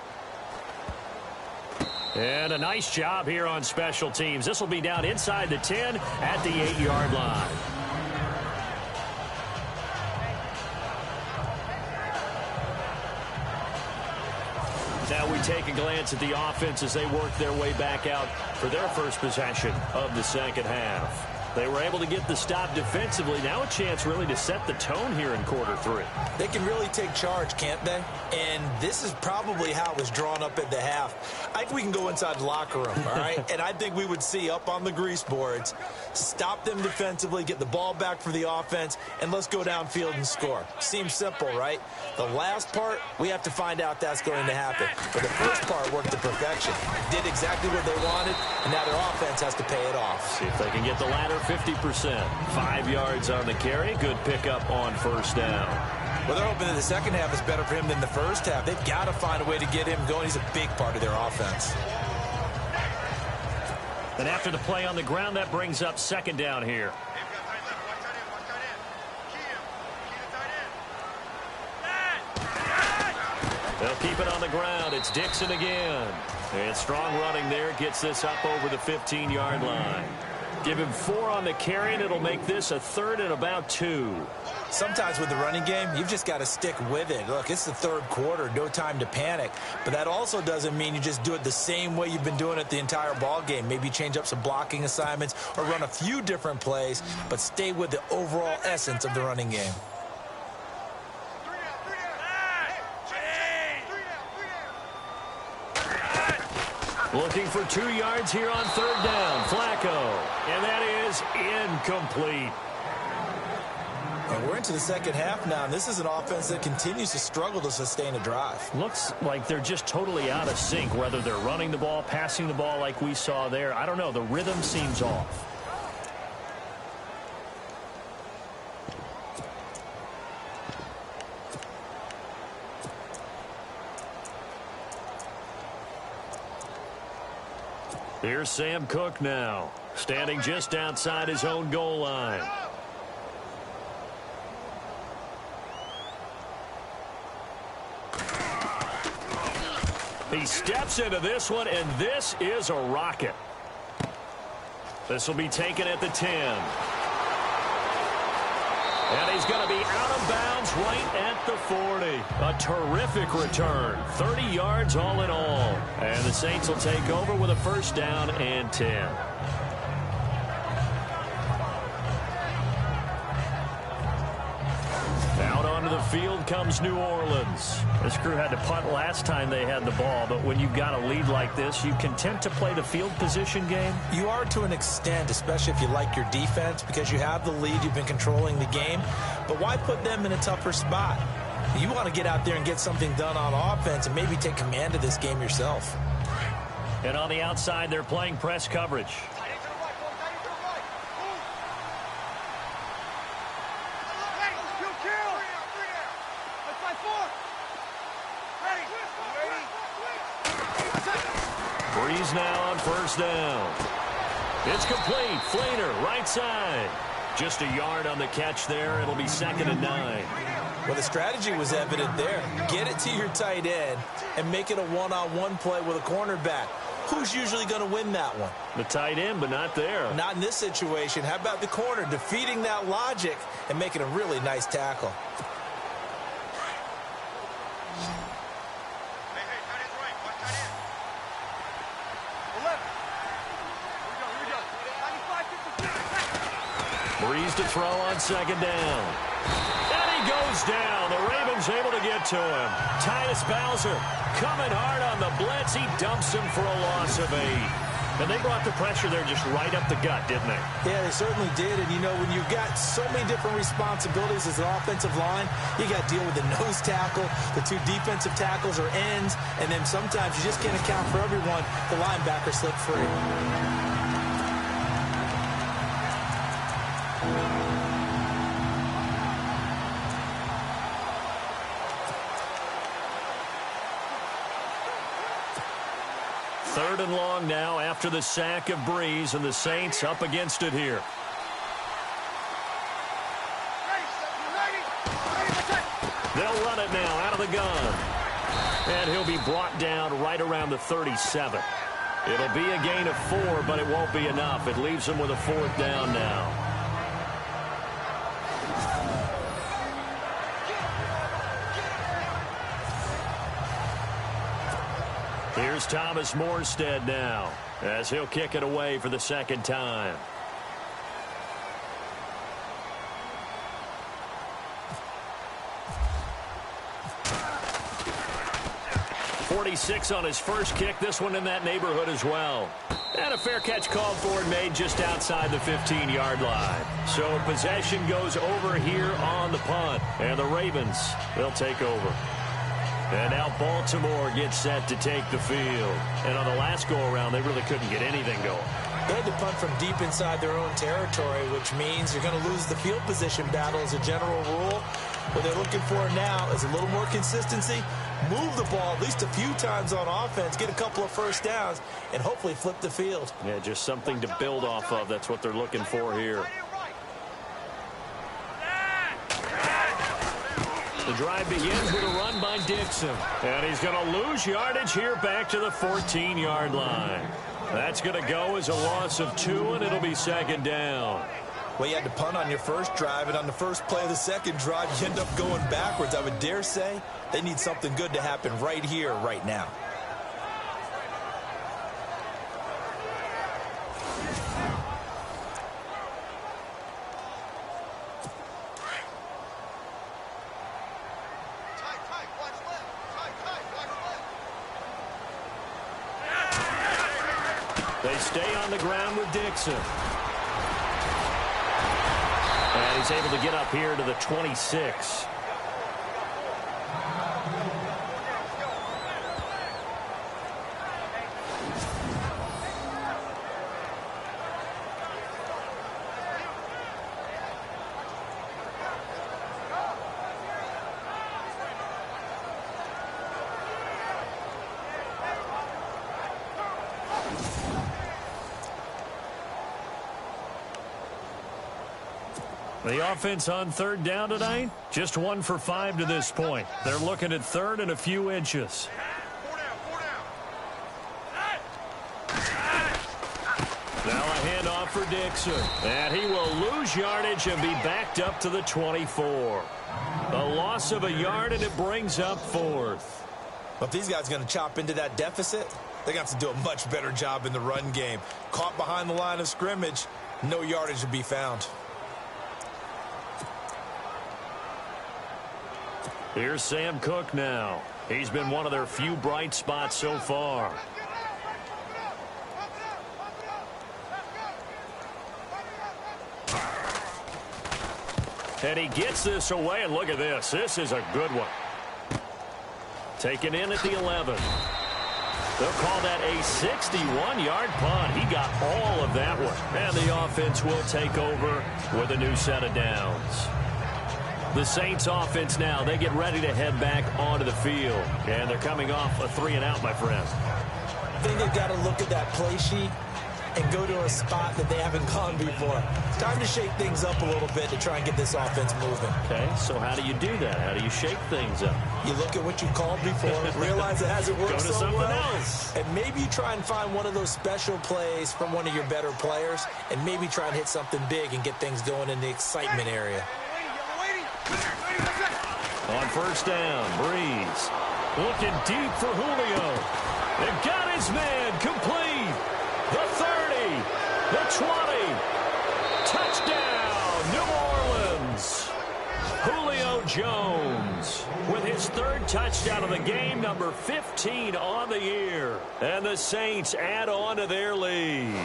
And a nice job here on special teams. This will be down inside the 10 at the 8-yard line. Now we take a glance at the offense as they work their way back out for their first possession of the second half. They were able to get the stop defensively. Now a chance really to set the tone here in quarter 3. They can really take charge, can't they? And this is probably how it was drawn up at the half. I think we can go inside the locker room, all right? And I think we would see up on the grease boards, stop them defensively, get the ball back for the offense, and let's go downfield and score. Seems simple, right? The last part, we have to find out that's going to happen. But the first part worked to perfection. Did exactly what they wanted, and now their offense has to pay it off. See if they can get the latter 50%. 5 yards on the carry. Good pickup on first down. Well, they're hoping that the second half is better for him than the first half. They've got to find a way to get him going. He's a big part of their offense. And after the play on the ground, that brings up second down here. They'll keep it on the ground. It's Dixon again. And strong running there gets this up over the 15-yard line. Give him 4 on the carry, and it'll make this a 3rd and about 2. Sometimes with the running game, you've just got to stick with it. Look, it's the 3rd quarter, no time to panic. But that also doesn't mean you just do it the same way you've been doing it the entire ball game. Maybe change up some blocking assignments or run a few different plays, but stay with the overall essence of the running game. Looking for 2 yards here on 3rd down. Flacco. And that is incomplete. And we're into the second half now, and this is an offense that continues to struggle to sustain a drive. Looks like they're just totally out of sync, whether they're running the ball, passing the ball like we saw there. I don't know. The rhythm seems off. Here's Sam Cook now, standing just outside his own goal line. He steps into this one, and this is a rocket. This will be taken at the 10. And he's going to be out of bounds right at the 40. A terrific return. 30 yards all in all. And the Saints will take over with a 1st down and 10. Out onto the field comes New Orleans. This crew had to punt last time they had the ball, but when you've got a lead like this, you content to play the field position game? You are to an extent, especially if you like your defense, because you have the lead, you've been controlling the game. But why put them in a tougher spot? You want to get out there and get something done on offense and maybe take command of this game yourself. And on the outside, they're playing press coverage. Breeze now on 1st down. It's complete. Flainer, right side. Just a yard on the catch there. It'll be 2nd and 9. Well, the strategy was evident there. Get it to your tight end and make it a one-on-one play with a cornerback. Who's usually going to win that one? The tight end, but not there. Not in this situation. How about the corner defeating that logic and making a really nice tackle? Breeze to throw on 2nd down. And he goes down. The Ravens able to get to him. Tyus Bowser coming hard on the blitz. He dumps him for a loss of 8. And they brought the pressure there just right up the gut, didn't they? Yeah, they certainly did. And, you know, when you've got so many different responsibilities as an offensive line, you got to deal with the nose tackle, the 2 defensive tackles or ends, and then sometimes you just can't account for everyone. The linebacker slipped free. Third and long now after the sack of Breeze, and the Saints up against it here. They'll run it now out of the gun. And he'll be brought down right around the 37. It'll be a gain of 4, but it won't be enough. It leaves them with a 4th down now. Here's Thomas Morstead now, as he'll kick it away for the 2nd time. .46 on his first kick. This one in that neighborhood as well. And a fair catch called for and made just outside the 15-yard line. So possession goes over here on the punt. And the Ravens, they'll take over. And now Baltimore gets set to take the field. And on the last go-around, they really couldn't get anything going. They had to punt from deep inside their own territory, which means you're going to lose the field position battle as a general rule. What they're looking for now is a little more consistency, move the ball at least a few times on offense, get a couple of first downs, and hopefully flip the field. Yeah, just something to build off of. That's what they're looking for here. The drive begins with a run by Dixon. And he's going to lose yardage here back to the 14-yard line. That's going to go as a loss of 2, and it'll be second down. Well, you had to punt on your first drive, and on the first play of the second drive, you end up going backwards. I would dare say they need something good to happen right here, right now. They stay on the ground with Dixon. And he's able to get up here to the 26. The offense on third down tonight, just 1 for 5 to this point. They're looking at third and a few inches. Now a handoff for Dixon. And he will lose yardage and be backed up to the 24. A loss of a yard, and it brings up 4th. But if these guys are going to chop into that deficit, they got to do a much better job in the run game. Caught behind the line of scrimmage, no yardage to be found. Here's Sam Cook now. He's been one of their few bright spots so far. And he gets this away, and look at this. This is a good one. Taken in at the 11. They'll call that a 61-yard punt. He got all of that one. And the offense will take over with a new set of downs. The Saints offense now, they get ready to head back onto the field. And they're coming off a 3-and-out, my friend. I think they've got to look at that play sheet and go to a spot that they haven't gone before. Time to shake things up a little bit to try and get this offense moving. Okay, so how do you do that? How do you shake things up? You look at what you called before, realize it hasn't worked Go to so something well, else. and maybe you try and find one of those special plays from one of your better players, and maybe try and hit something big and get things going in the excitement area. On first down, Breeze looking deep for Julio. They've got his man complete. The 30, the 20. Touchdown, New Orleans. Julio Jones with his 3rd touchdown of the game, number 15 on the year. And the Saints add on to their lead.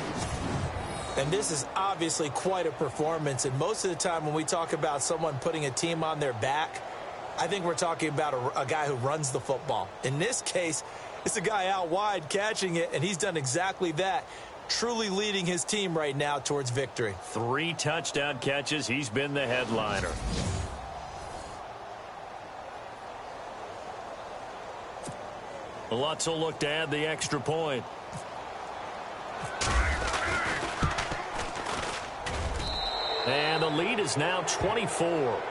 And this is obviously quite a performance. And most of the time when we talk about someone putting a team on their back, I think we're talking about a guy who runs the football. In this case, it's a guy out wide catching it, and he's done exactly that, truly leading his team right now towards victory. 3 touchdown catches. He's been the headliner. Lutz will look to add the extra point. And the lead is now 24.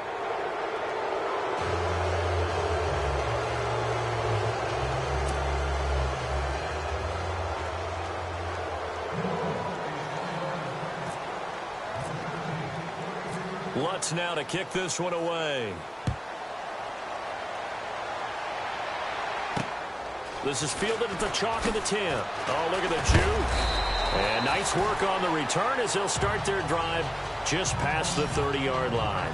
Lutz now to kick this one away. This is fielded at the chalk of the 10. Oh, look at the juke. And nice work on the return as they'll start their drive just past the 30-yard line.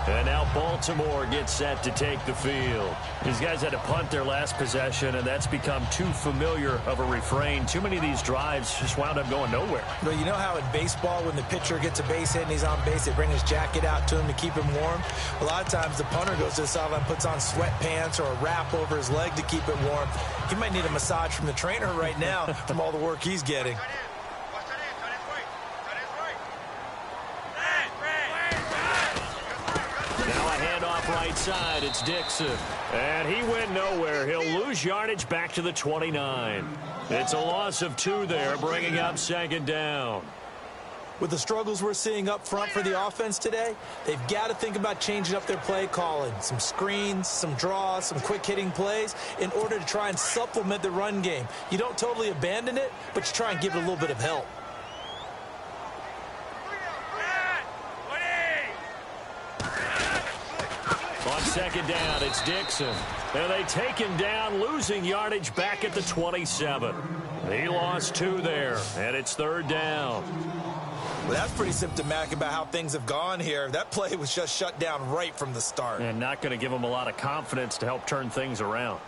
And now Baltimore gets set to take the field. These guys had to punt their last possession, and that's become too familiar of a refrain. Too many of these drives just wound up going nowhere. But you know how in baseball, when the pitcher gets a base hit and he's on base, they bring his jacket out to him to keep him warm? A lot of times the punter goes to the sideline, puts on sweatpants or a wrap over his leg to keep it warm. He might need a massage from the trainer right now from all the work he's getting. right side. It's Dixon. And he went nowhere. He'll lose yardage back to the 29. It's a loss of 2 there, bringing up 2nd down. With the struggles we're seeing up front for the offense today, they've got to think about changing up their play calling. Some screens, some draws, some quick-hitting plays in order to try and supplement the run game. You don't totally abandon it, but you try and give it a little bit of help. On 2nd down, it's Dixon. And they take him down, losing yardage back at the 27. He lost 2 there, and it's 3rd down. Well, that's pretty symptomatic about how things have gone here. That play was just shut down right from the start. And not going to give him a lot of confidence to help turn things around.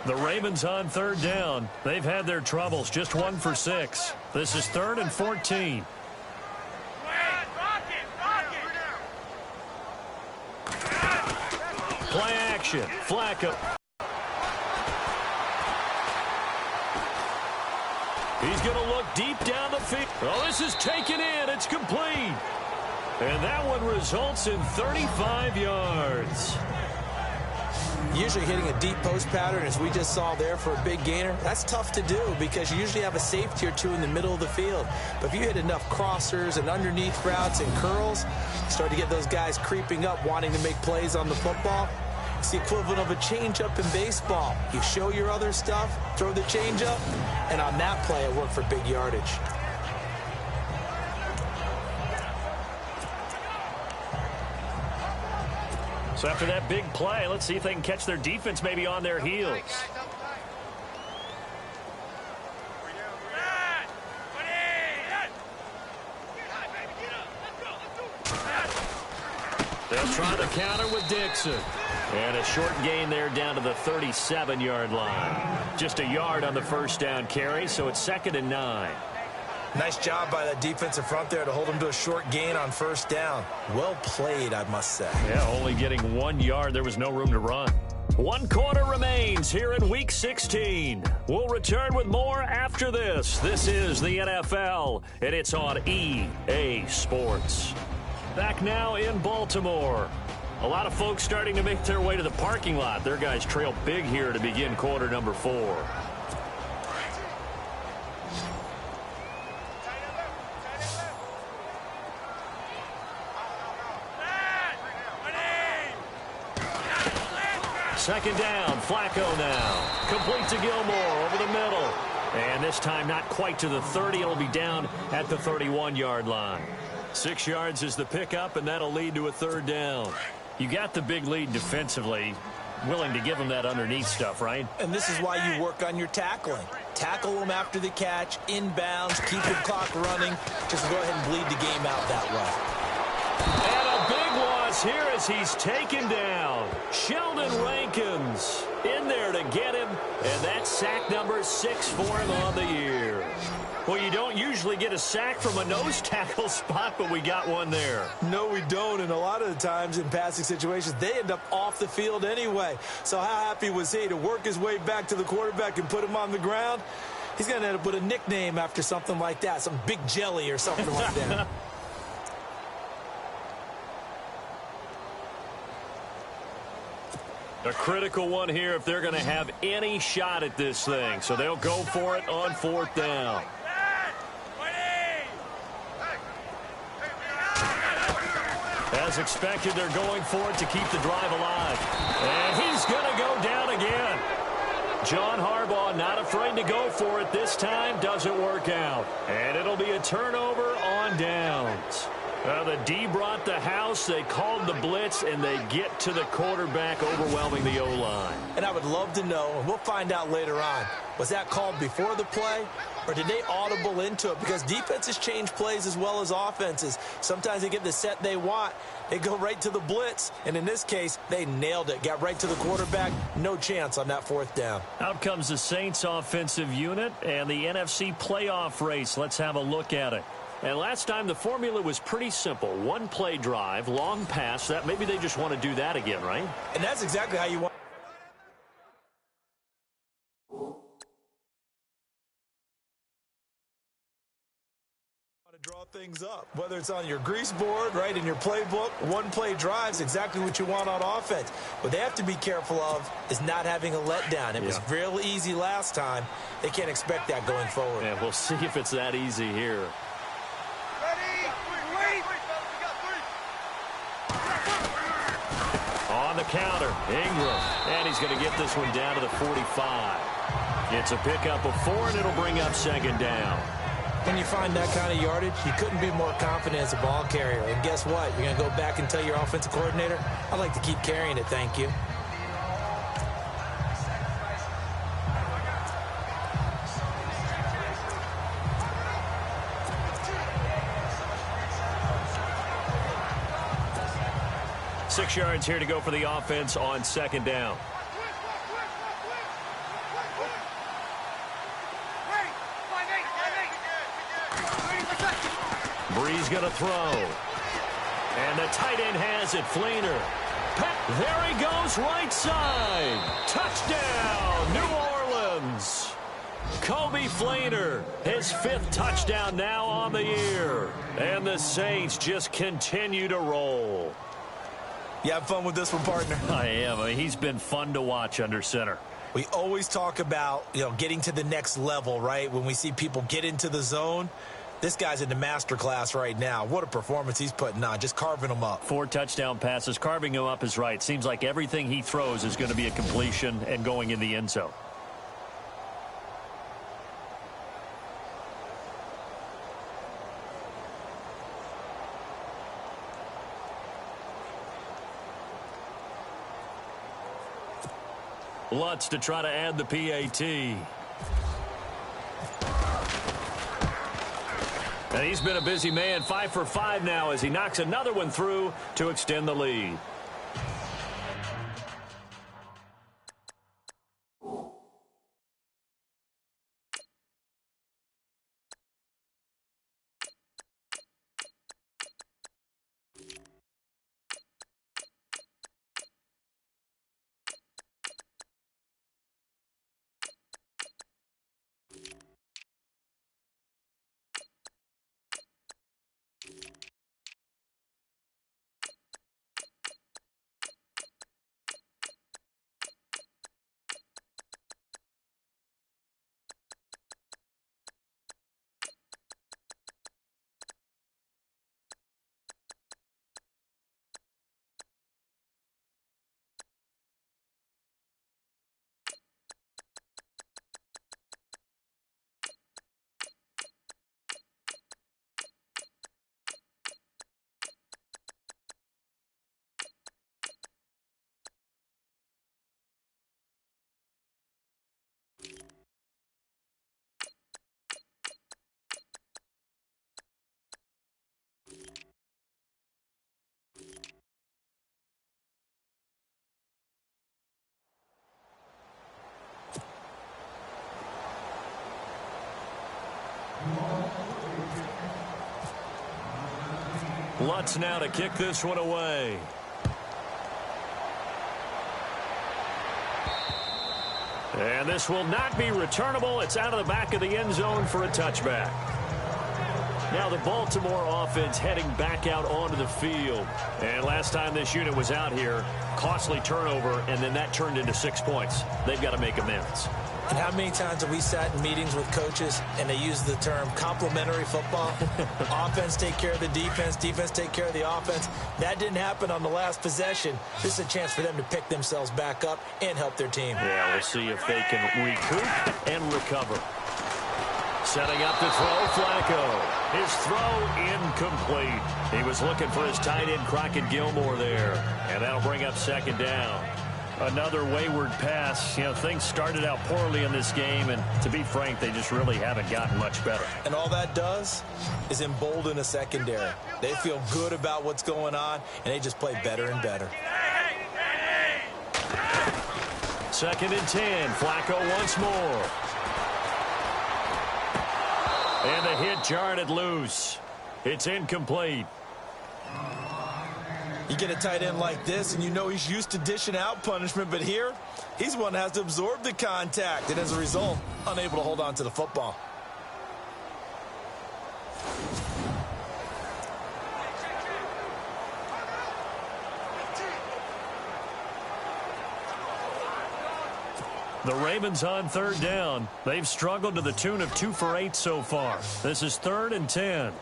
The Ravens on 3rd down. They've had their troubles, just 1 for 6. This is 3rd and 14. Play action. Flacco. He's going to look deep down the field. Oh, this is taken in. It's complete. And that one results in 35 yards. Usually hitting a deep post pattern, as we just saw there for a big gainer, that's tough to do because you usually have a safety or 2 in the middle of the field. But if you hit enough crossers and underneath routes and curls, you start to get those guys creeping up, wanting to make plays on the football. It's the equivalent of a changeup in baseball. You show your other stuff, throw the changeup, and on that play, it worked for big yardage. So after that big play, let's see if they can catch their defense maybe on their heels. They'll try the counter with Dixon. And a short gain there down to the 37-yard line. Just a yard on the 1st down carry, so it's 2nd and 9. Nice job by that defensive front there to hold them to a short gain on 1st down. Well played, I must say. Yeah, only getting 1 yard. There was no room to run. 1 quarter remains here in Week 16. We'll return with more after this. This is the NFL, and it's on EA Sports. Back now in Baltimore. A lot of folks starting to make their way to the parking lot. Their guys trail big here to begin quarter number 4. Second down, Flacco now. Complete to Gilmore over the middle. And this time not quite to the 30. It'll be down at the 31-yard line. 6 yards is the pickup, and that'll lead to a 3rd down. You got the big lead defensively. Willing to give them that underneath stuff, right? And this is why you work on your tackling. Tackle them after the catch, inbounds, keep the clock running. Just go ahead and bleed the game out that way. And a big loss here as he's taken down. Sheldon Rankins in there to get him, and that's sack number 6 for him on the year. Well, you don't usually get a sack from a nose tackle spot, but we got one there. No, we don't, and a lot of the times in passing situations, they end up off the field anyway. So how happy was he to work his way back to the quarterback and put him on the ground? He's going to end up with a nickname after something like that, some Big Jelly or something like that. A critical one here if they're going to have any shot at this thing. So they'll go for it on 4th down. As expected, they're going for it to keep the drive alive. And he's going to go down again. John Harbaugh not afraid to go for it this time. Doesn't work out. And it'll be a turnover on downs. The D brought the house. They called the blitz, and they get to the quarterback, overwhelming the O-line. And I would love to know, and we'll find out later on, was that called before the play, or did they audible into it? Because defenses change plays as well as offenses. Sometimes they get the set they want. They go right to the blitz, and in this case, they nailed it. Got right to the quarterback. No chance on that 4th down. Out comes the Saints offensive unit and the NFC playoff race. Let's have a look at it. And last time the formula was pretty simple. 1 play drive, long pass. That maybe they just want to do that again, right? And that's exactly how you want Draw things up, whether it's on your grease board, right, in your playbook. One-play drives exactly what you want on offense. What they have to be careful of is not having a letdown. It was real easy last time. They can't expect that going forward. Yeah, we'll see if it's that easy here. On the counter, Ingram. And he's going to get this one down to the 45. It's a pickup of 4, and it'll bring up second down. When you find that kind of yardage, you couldn't be more confident as a ball carrier. And guess what? You're going to go back and tell your offensive coordinator, I'd like to keep carrying it, thank you. Six yards here to go for the offense on second down. Bree's going to throw. And the tight end has it, Fleener. There he goes, right side. Touchdown, New Orleans. Kobe Fleener, his 5th touchdown now on the year. And the Saints just continue to roll. You have fun with this one, partner? I am. I mean, he's been fun to watch under center. We always talk about, getting to the next level, right? When we see people get into the zone, this guy's in the master class right now. What a performance he's putting on, just carving them up. 4 touchdown passes. Carving him up is right. Seems like everything he throws is going to be a completion and going in the end zone. Lutz to try to add the PAT. And he's been a busy man, 5 for 5 now as he knocks another one through to extend the lead. Lutz now to kick this one away. And this will not be returnable. It's out of the back of the end zone for a touchback. Now the Baltimore offense heading back out onto the field. And last time this unit was out here, costly turnover, and then that turned into 6 points. They've got to make amends. And how many times have we sat in meetings with coaches and they use the term complementary football? Offense take care of the defense, defense take care of the offense. That didn't happen on the last possession. This is a chance for them to pick themselves back up and help their team. Yeah, we'll see if they can recoup and recover. Setting up to throw, Flacco. His throw incomplete. He was looking for his tight end, Crockett Gilmore there. And that'll bring up second down. Another wayward pass. Things started out poorly in this game, and to be frank, they just really haven't gotten much better. And all that does is embolden a secondary. They feel good about what's going on, and they just play better and better. 2nd and 10. Flacco once more. And the hit jarred it loose. It's incomplete. You get a tight end like this, and you know he's used to dishing out punishment, but here, he's one that has to absorb the contact, and as a result, unable to hold on to the football. The Ravens on third down. They've struggled to the tune of 2 for 8 so far. This is 3rd and 10.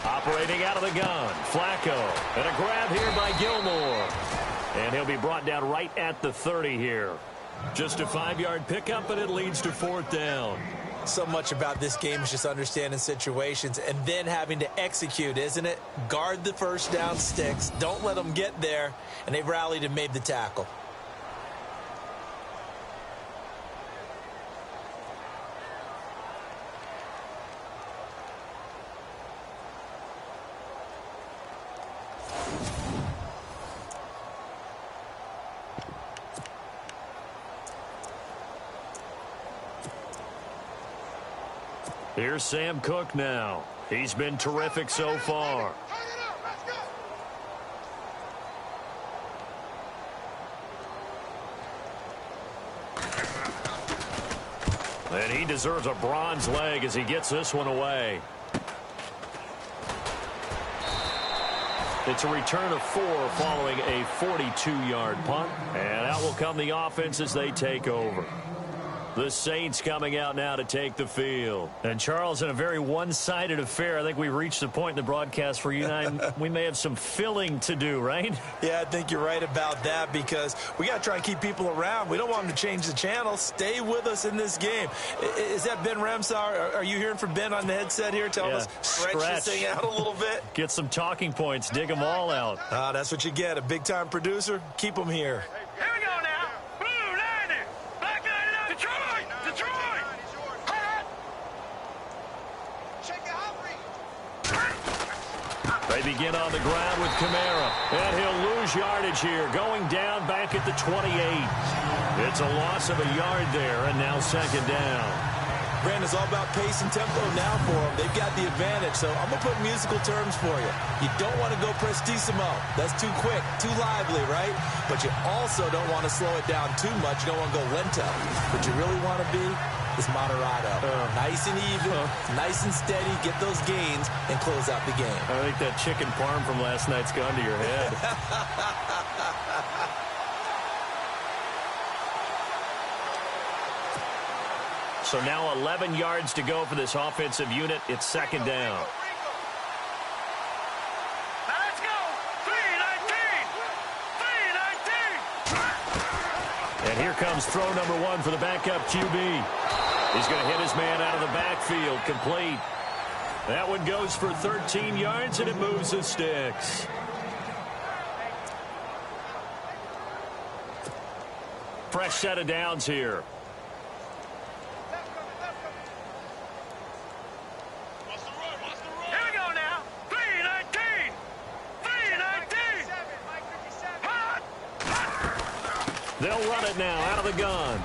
Operating out of the gun, Flacco. And a grab here by Gilmore. And he'll be brought down right at the 30 here. Just a 5-yard pickup, and it leads to 4th down. So much about this game is just understanding situations and then having to execute, isn't it? Guard the first down sticks. Don't let them get there. And they rallied and made the tackle. Here's Sam Cook now. He's been terrific so far. And he deserves a bronze leg as he gets this one away. It's a return of 4 following a 42-yard punt. And out will come the offense as they take over. The Saints coming out now to take the field. And, Charles, in a very one-sided affair, I think we've reached the point in the broadcast where you and I, we may have some filling to do, right? Yeah, I think you're right about that because we got to try and keep people around. We don't want them to change the channel. Stay with us in this game. Is that Ben Remsauer? Are you hearing from Ben on the headset here telling us stretch this thing out a little bit? Get some talking points. Dig them all out. That's what you get. A big-time producer. Keep them here. Here we go now. Blue 90. Black 99. Detroit. Detroit. Check it out. They begin on the ground with Kamara. And he'll lose yardage here. Going down back at the 28. It's a loss of a yard there, and now 2nd down. Brandon, it's all about pace and tempo now for them. They've got the advantage, so I'm going to put musical terms for you. You don't want to go prestissimo. That's too quick, too lively, right? But you also don't want to slow it down too much. You don't want to go lento. What you really want to be is moderado. Nice and even, nice and steady. Get those gains and close out the game. I think that chicken parm from last night's gone to your head. So now 11 yards to go for this offensive unit. It's 2nd down. Let's go. 319. 319. And here comes throw number 1 for the backup QB. He's going to hit his man out of the backfield. Complete. That one goes for 13 yards, and it moves the sticks. Fresh set of downs here. They'll run it now out of the gun.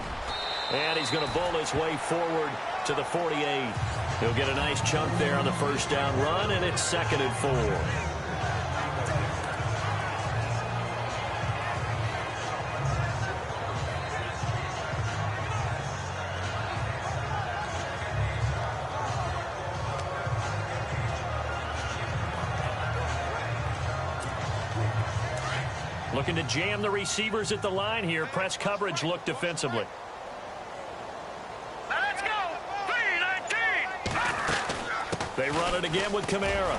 And he's going to bowl his way forward to the 48. He'll get a nice chunk there on the first down run, and it's 2nd and 4. Looking to jam the receivers at the line here. Press coverage look defensively. Let's go. 319. They run it again with Kamara.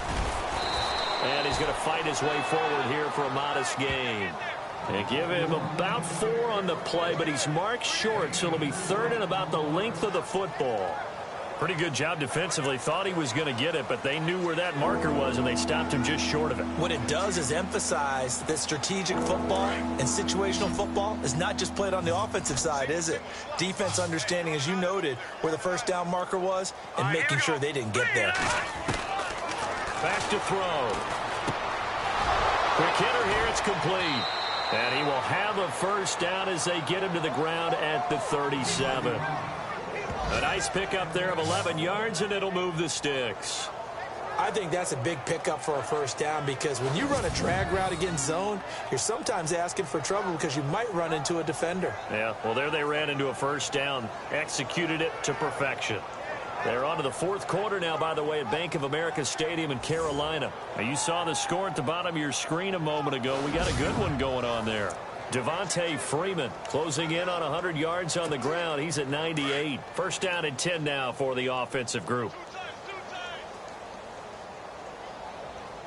And he's going to fight his way forward here for a modest gain. They give him about 4 on the play, but he's marked short, so it'll be 3rd and about the length of the football. Pretty good job defensively. Thought he was going to get it, but they knew where that marker was, and they stopped him just short of it. What it does is emphasize that strategic football and situational football is not just played on the offensive side, is it? Defense understanding, as you noted, where the first down marker was and making sure they didn't get there. Back to throw. Quick hitter here. It's complete. And he will have a first down as they get him to the ground at the 37. A nice pickup there of 11 yards, and it'll move the sticks. I think that's a big pickup for a first down because when you run a drag route against zone, you're sometimes asking for trouble because you might run into a defender. Yeah, well, there they ran into a first down, executed it to perfection. They're on to the fourth quarter now, by the way, at Bank of America Stadium in Carolina. Now, you saw the score at the bottom of your screen a moment ago. We got a good one going on there. Devontae Freeman closing in on 100 yards on the ground. He's at 98. First down and 10 now for the offensive group.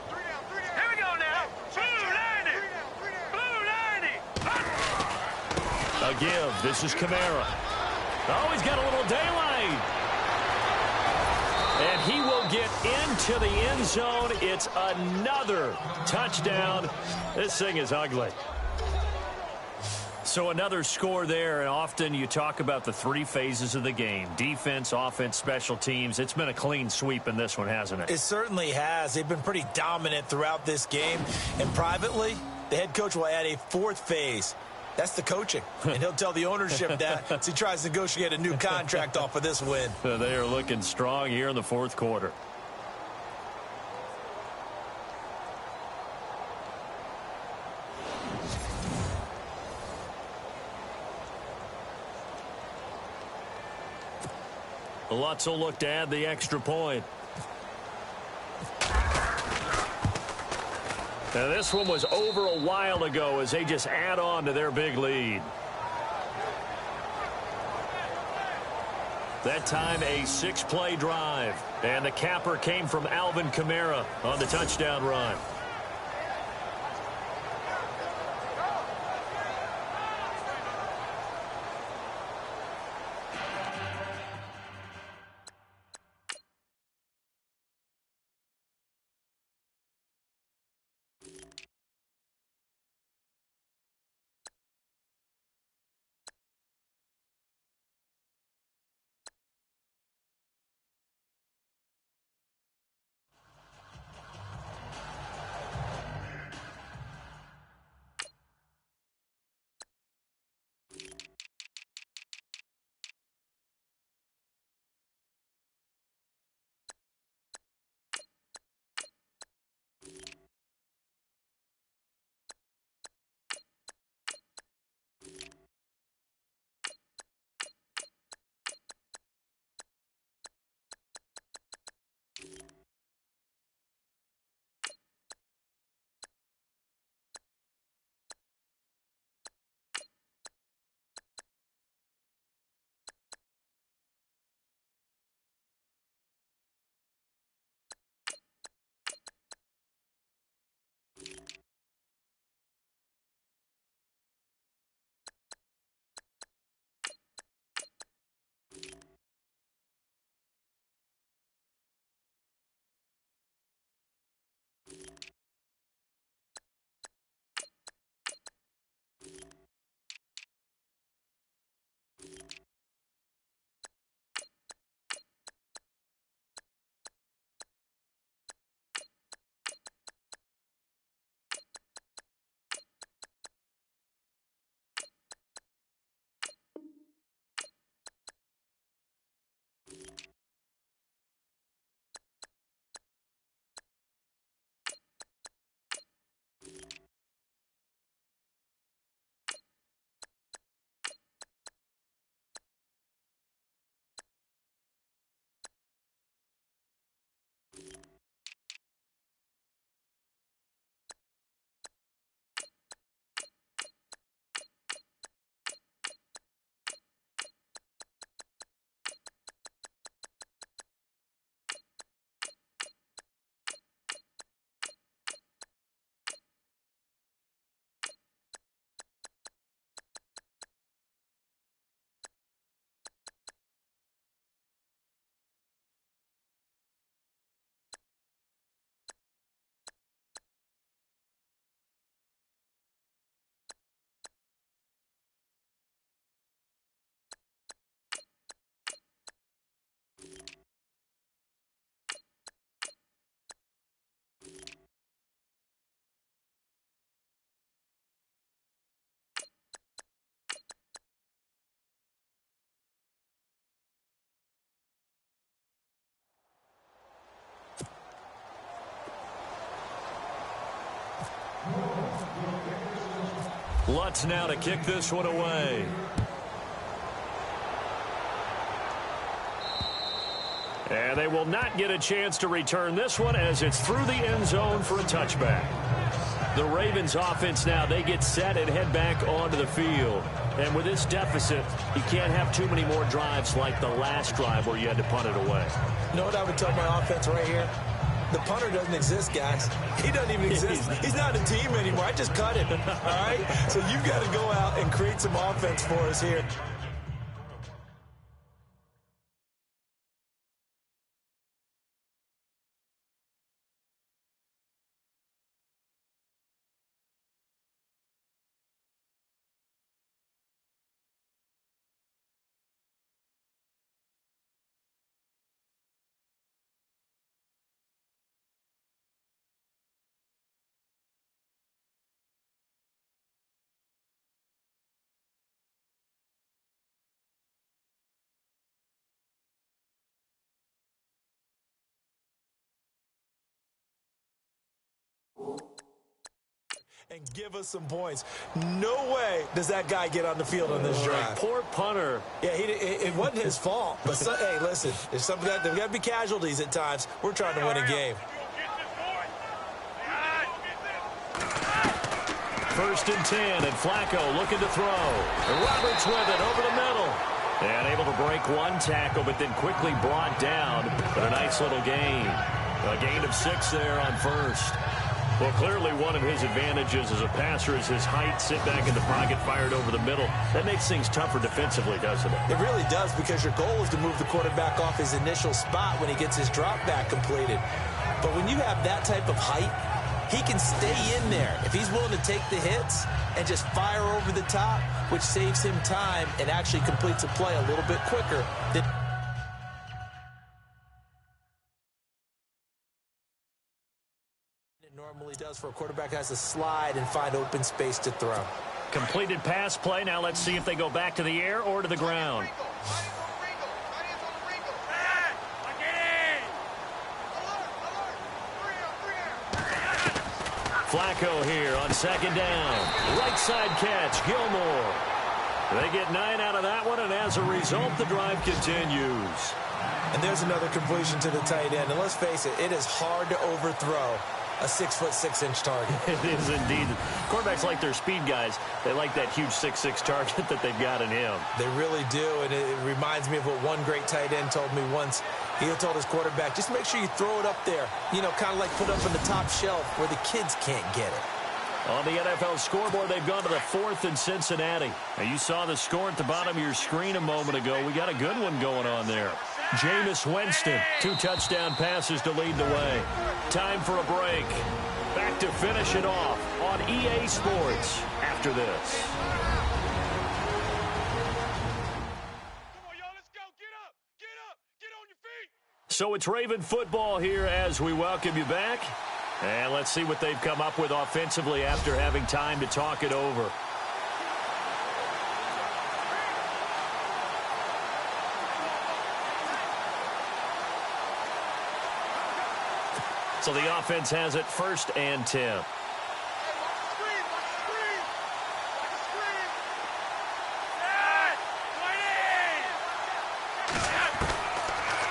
Here we go now. Blue 90. A give. This is Kamara. Oh, he's got a little daylight. And he will get into the end zone. It's another touchdown. This thing is ugly. So another score there, and often you talk about the three phases of the game: defense, offense, special teams. It's been a clean sweep in this one, hasn't it? It certainly has. They've been pretty dominant throughout this game. And privately, the head coach will add a fourth phase. That's the coaching. And he'll tell the ownership that as he tries to negotiate a new contract off of this win. They are looking strong here in the fourth quarter. Lutz will look to add the extra point. Now, this one was over a while ago as they just add on to their big lead. That time, a 6-play drive. And the capper came from Alvin Kamara on the touchdown run. Lutz now to kick this one away. And they will not get a chance to return this one as it's through the end zone for a touchback. The Ravens offense now, they get set and head back onto the field. And with this deficit, you can't have too many more drives like the last drive where you had to punt it away. You know what I would tell my offense right here? The punter doesn't exist, guys. He doesn't even exist. He's not a team anymore. I just cut him, all right? So you've got to go out and create some offense for us here. And give us some points. No way does that guy get on the field on this drive. Poor punter. Yeah, it wasn't his fault. But, hey, listen, there's got to be casualties at times. We're trying to win a game. First and 10, and Flacco looking to throw. And Roberts with it over the middle. And able to break one tackle, but then quickly brought down. But a nice little gain. A gain of 6 there on first. Well, clearly one of his advantages as a passer is his height, sit back in the pocket, fired over the middle. That makes things tougher defensively, doesn't it? It really does, because your goal is to move the quarterback off his initial spot when he gets his drop back completed. But when you have that type of height, he can stay in there if he's willing to take the hits and just fire over the top, which saves him time and actually completes a play a little bit quicker than normally does for a quarterback that has to slide and find open space to throw. Completed pass play. Now let's see if they go back to the air or to the ground. Flacco here on second down. Right side catch, Gilmore. They get 9 out of that one, and as a result, the drive continues. And there's another completion to the tight end. And let's face it, it is hard to overthrow a 6'6" target. It is indeed. Quarterbacks like their speed guys. They like that huge 6'6" target that they've got in him. They really do, and it reminds me of what one great tight end told me once. He told his quarterback, just make sure you throw it up there, you know, kind of like put it up on the top shelf where the kids can't get it. On the NFL scoreboard, they've gone to the 4th in Cincinnati. Now, you saw the score at the bottom of your screen a moment ago. We got a good one going on there. Jameis Winston, 2 touchdown passes to lead the way. Time for a break. Back to finish it off on EA Sports after this. So it's Raven football here as we welcome you back. And let's see what they've come up with offensively after having time to talk it over. So the offense has it 1st and 10.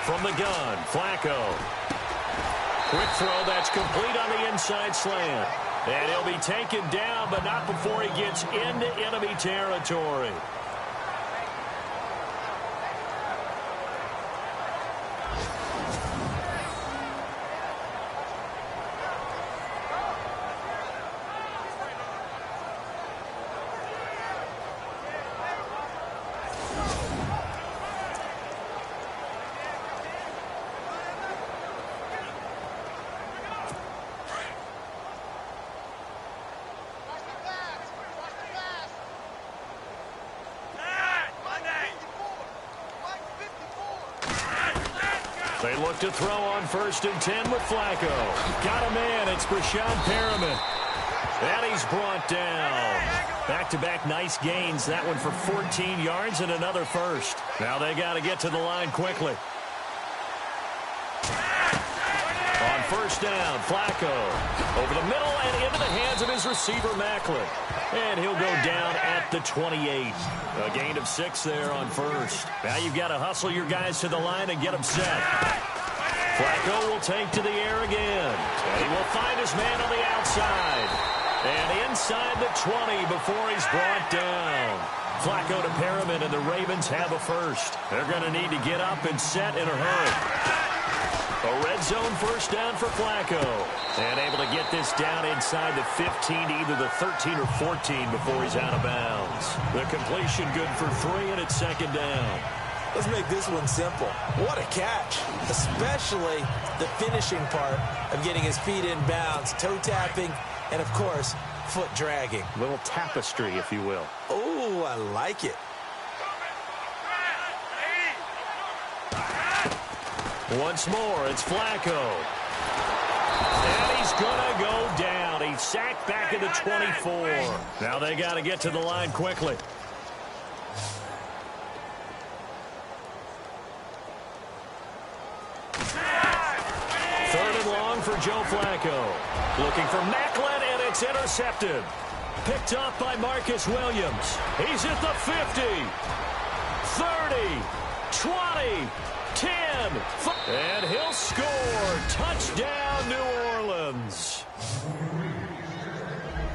From the gun, Flacco. Quick throw that's complete on the inside slant. And he'll be taken down, but not before he gets into enemy territory. They look to throw on 1st and 10 with Flacco. Got a man. It's Brashad Perriman. And he's brought down. Back-to-back nice gains. That one for 14 yards and another first. Now they got to get to the line quickly. On 1st down, Flacco. Over the middle and into the hands of his receiver, Macklin. And he'll go down at the 28. A gain of 6 there on 1st. Now you've got to hustle your guys to the line and get them set. Flacco will take to the air again. And he will find his man on the outside. And inside the 20 before he's brought down. Flacco to pair him in, and the Ravens have a first. They're going to need to get up and set in a hurry. A red zone first down for Flacco. And able to get this down inside the 15, either the 13 or 14 before he's out of bounds. The completion good for 3, and it's second down. Let's make this one simple. What a catch, especially the finishing part of getting his feet in bounds, toe tapping, and, of course, foot dragging. A little tapestry, if you will. Oh, I like it. Once more, it's Flacco. And he's going to go down. He's sacked back at the 24. Now they got to get to the line quickly. Third and long for Joe Flacco. Looking for Macklin, and it's intercepted. Picked up by Marcus Williams. He's at the 50, 30, 20, 10, and he'll score. Touchdown, New Orleans.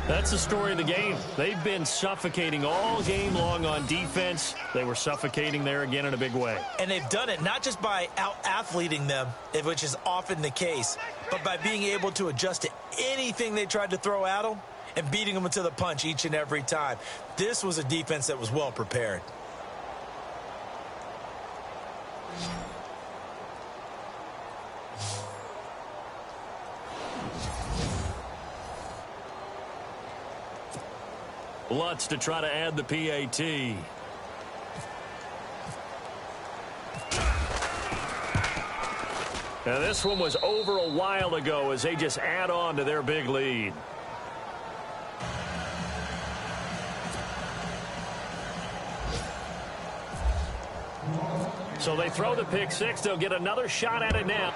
That's the story of the game. They've been suffocating all game long on defense. They were suffocating there again in a big way. And they've done it not just by out-athleting them, which is often the case, but by being able to adjust to anything they tried to throw at them and beating them to the punch each and every time. This was a defense that was well prepared. Lutz to try to add the PAT. Now this one was over a while ago as they just add on to their big lead. So they throw the pick six. They'll get another shot at it now.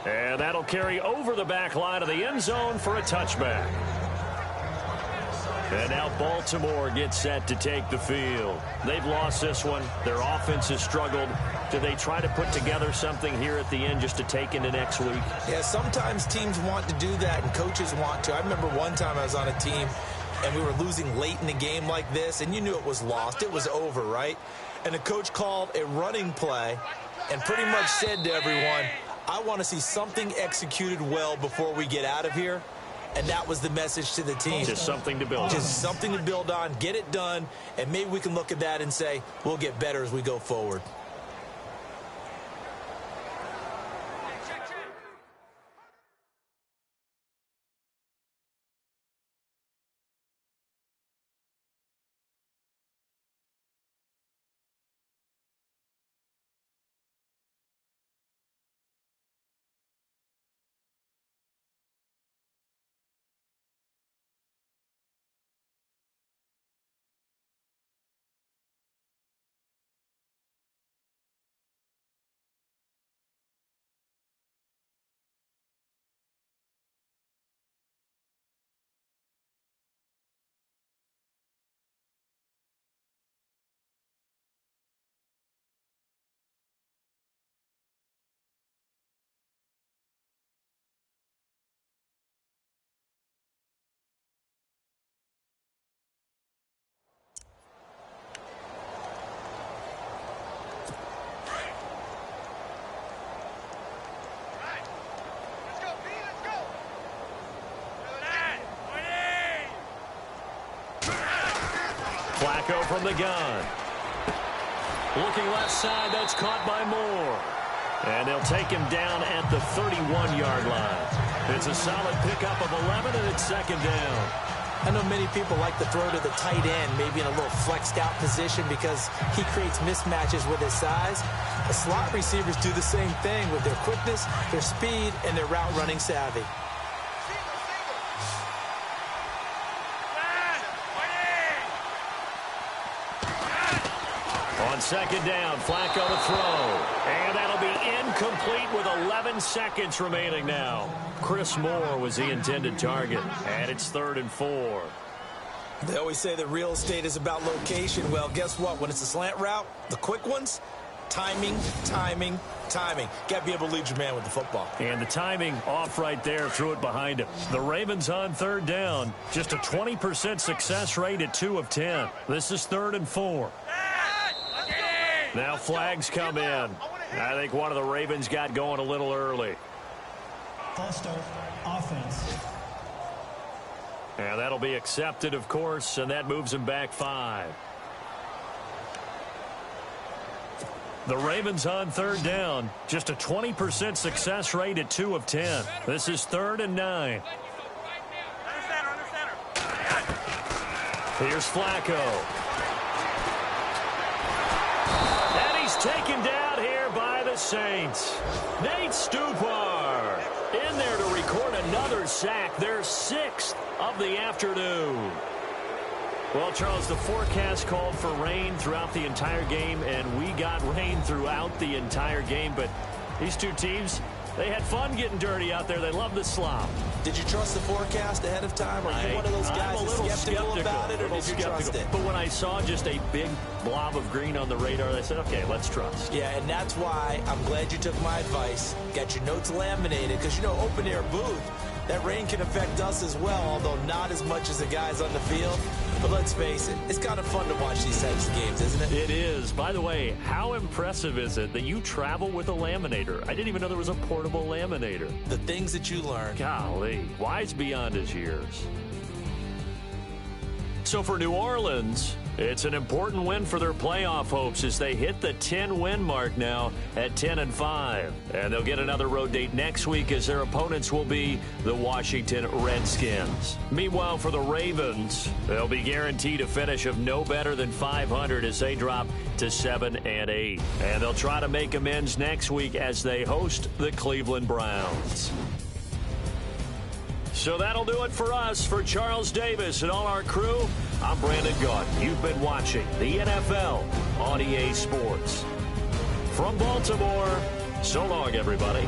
And that'll carry over the back line of the end zone for a touchback. And now Baltimore gets set to take the field. They've lost this one. Their offense has struggled. Do they try to put together something here at the end just to take into next week? Yeah, sometimes teams want to do that and coaches want to. I remember one time I was on a team and we were losing late in the game like this, and you knew it was lost. It was over, right? And the coach called a running play and pretty much said to everyone, I want to see something executed well before we get out of here. And that was the message to the team. Just something to build on. Just something to build on, get it done, and maybe we can look at that and say, we'll get better as we go forward. Flacco from the gun. Looking left side, that's caught by Moore. And they'll take him down at the 31-yard line. It's a solid pickup of 11, and it's second down. I know many people like to throw to the tight end, maybe in a little flexed out position because he creates mismatches with his size. The slot receivers do the same thing with their quickness, their speed, and their route running savvy. On second down, Flacco to throw. And that'll be incomplete with 11 seconds remaining now. Chris Moore was the intended target. And it's 3rd and 4. They always say that real estate is about location. Well, guess what? When it's a slant route, the quick ones, Timing, timing, timing. Got to be able to lead your man with the football. And the timing off right there, threw it behind him. The Ravens on third down. Just a 20% success rate at 2 of 10. This is 3rd and 4. Now flags come in. I think one of the Ravens got going a little early. False start, offense. And that'll be accepted, of course, and that moves him back 5. The Ravens on third down. Just a 20% success rate at 2 of 10. This is 3rd and 9. Here's Flacco. And he's taken down here by the Saints. Nate Stupar in there to record another sack. Their 6th of the afternoon. Well, Charles, the forecast called for rain throughout the entire game, and we got rain throughout the entire game. But these two teams, they had fun getting dirty out there. They love the slop. Did you trust the forecast ahead of time? Are you one of those guys that's skeptical about it, or did you trust it? But when I saw just a big blob of green on the radar, I said, okay, let's trust. Yeah, and that's why I'm glad you took my advice. Got your notes laminated, because, you know, open-air booth, that rain can affect us as well, although not as much as the guys on the field. But let's face it, it's kind of fun to watch these types of games, isn't it? It is. By the way, how impressive is it that you travel with a laminator? I didn't even know there was a portable laminator. The things that you learn. Golly, wise beyond his years. So for New Orleans, it's an important win for their playoff hopes as they hit the 10-win mark now at 10-5. And they'll get another road date next week as their opponents will be the Washington Redskins. Meanwhile, for the Ravens, they'll be guaranteed a finish of no better than 500 as they drop to 7-8. And they'll try to make amends next week as they host the Cleveland Browns. So that'll do it for us. For Charles Davis and all our crew, I'm Brandon Gaunt. You've been watching the NFL on EA Sports. From Baltimore, so long, everybody.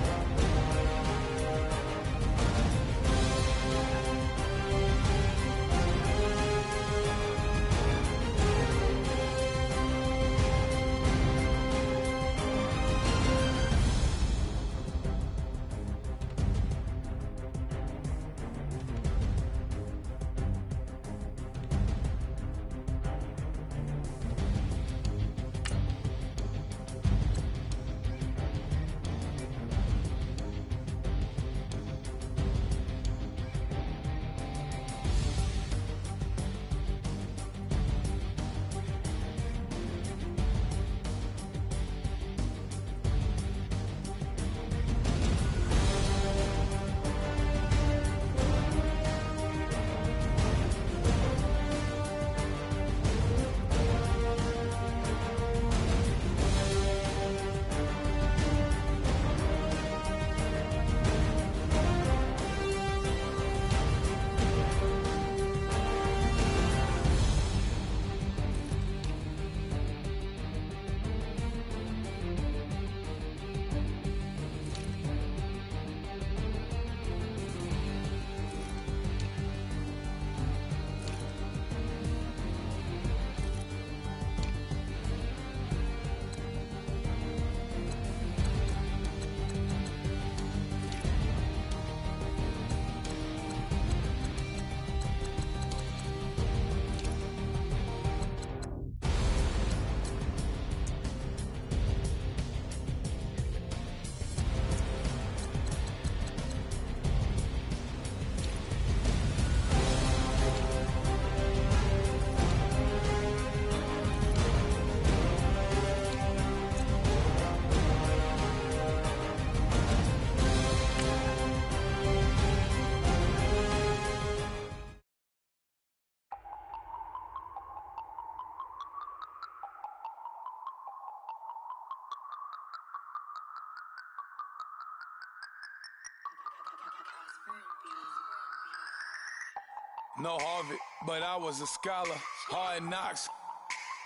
No Harvard, but I was a scholar. Hard knocks,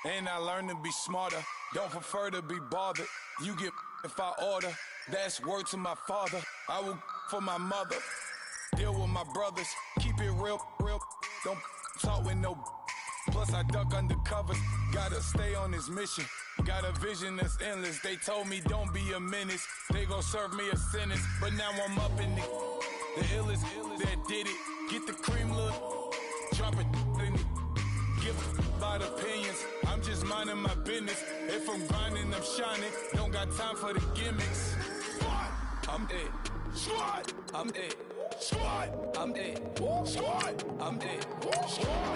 and I learned to be smarter. Don't prefer to be bothered. You get if I order. That's word to my father. I will for my mother. Deal with my brothers. Keep it real, real. Don't talk with no. Plus I duck undercover. Gotta stay on this mission. Got a vision that's endless. They told me don't be a menace. They gon' serve me a sentence. But now I'm up in the illest that did it. Get the cream, look. Drop it in it. Give about opinions. I'm just minding my business. If I'm grinding, I'm shining. Don't got time for the gimmicks. I'm dead. Squad. I'm dead. Squad. I'm dead. Squad. I'm dead. Squad.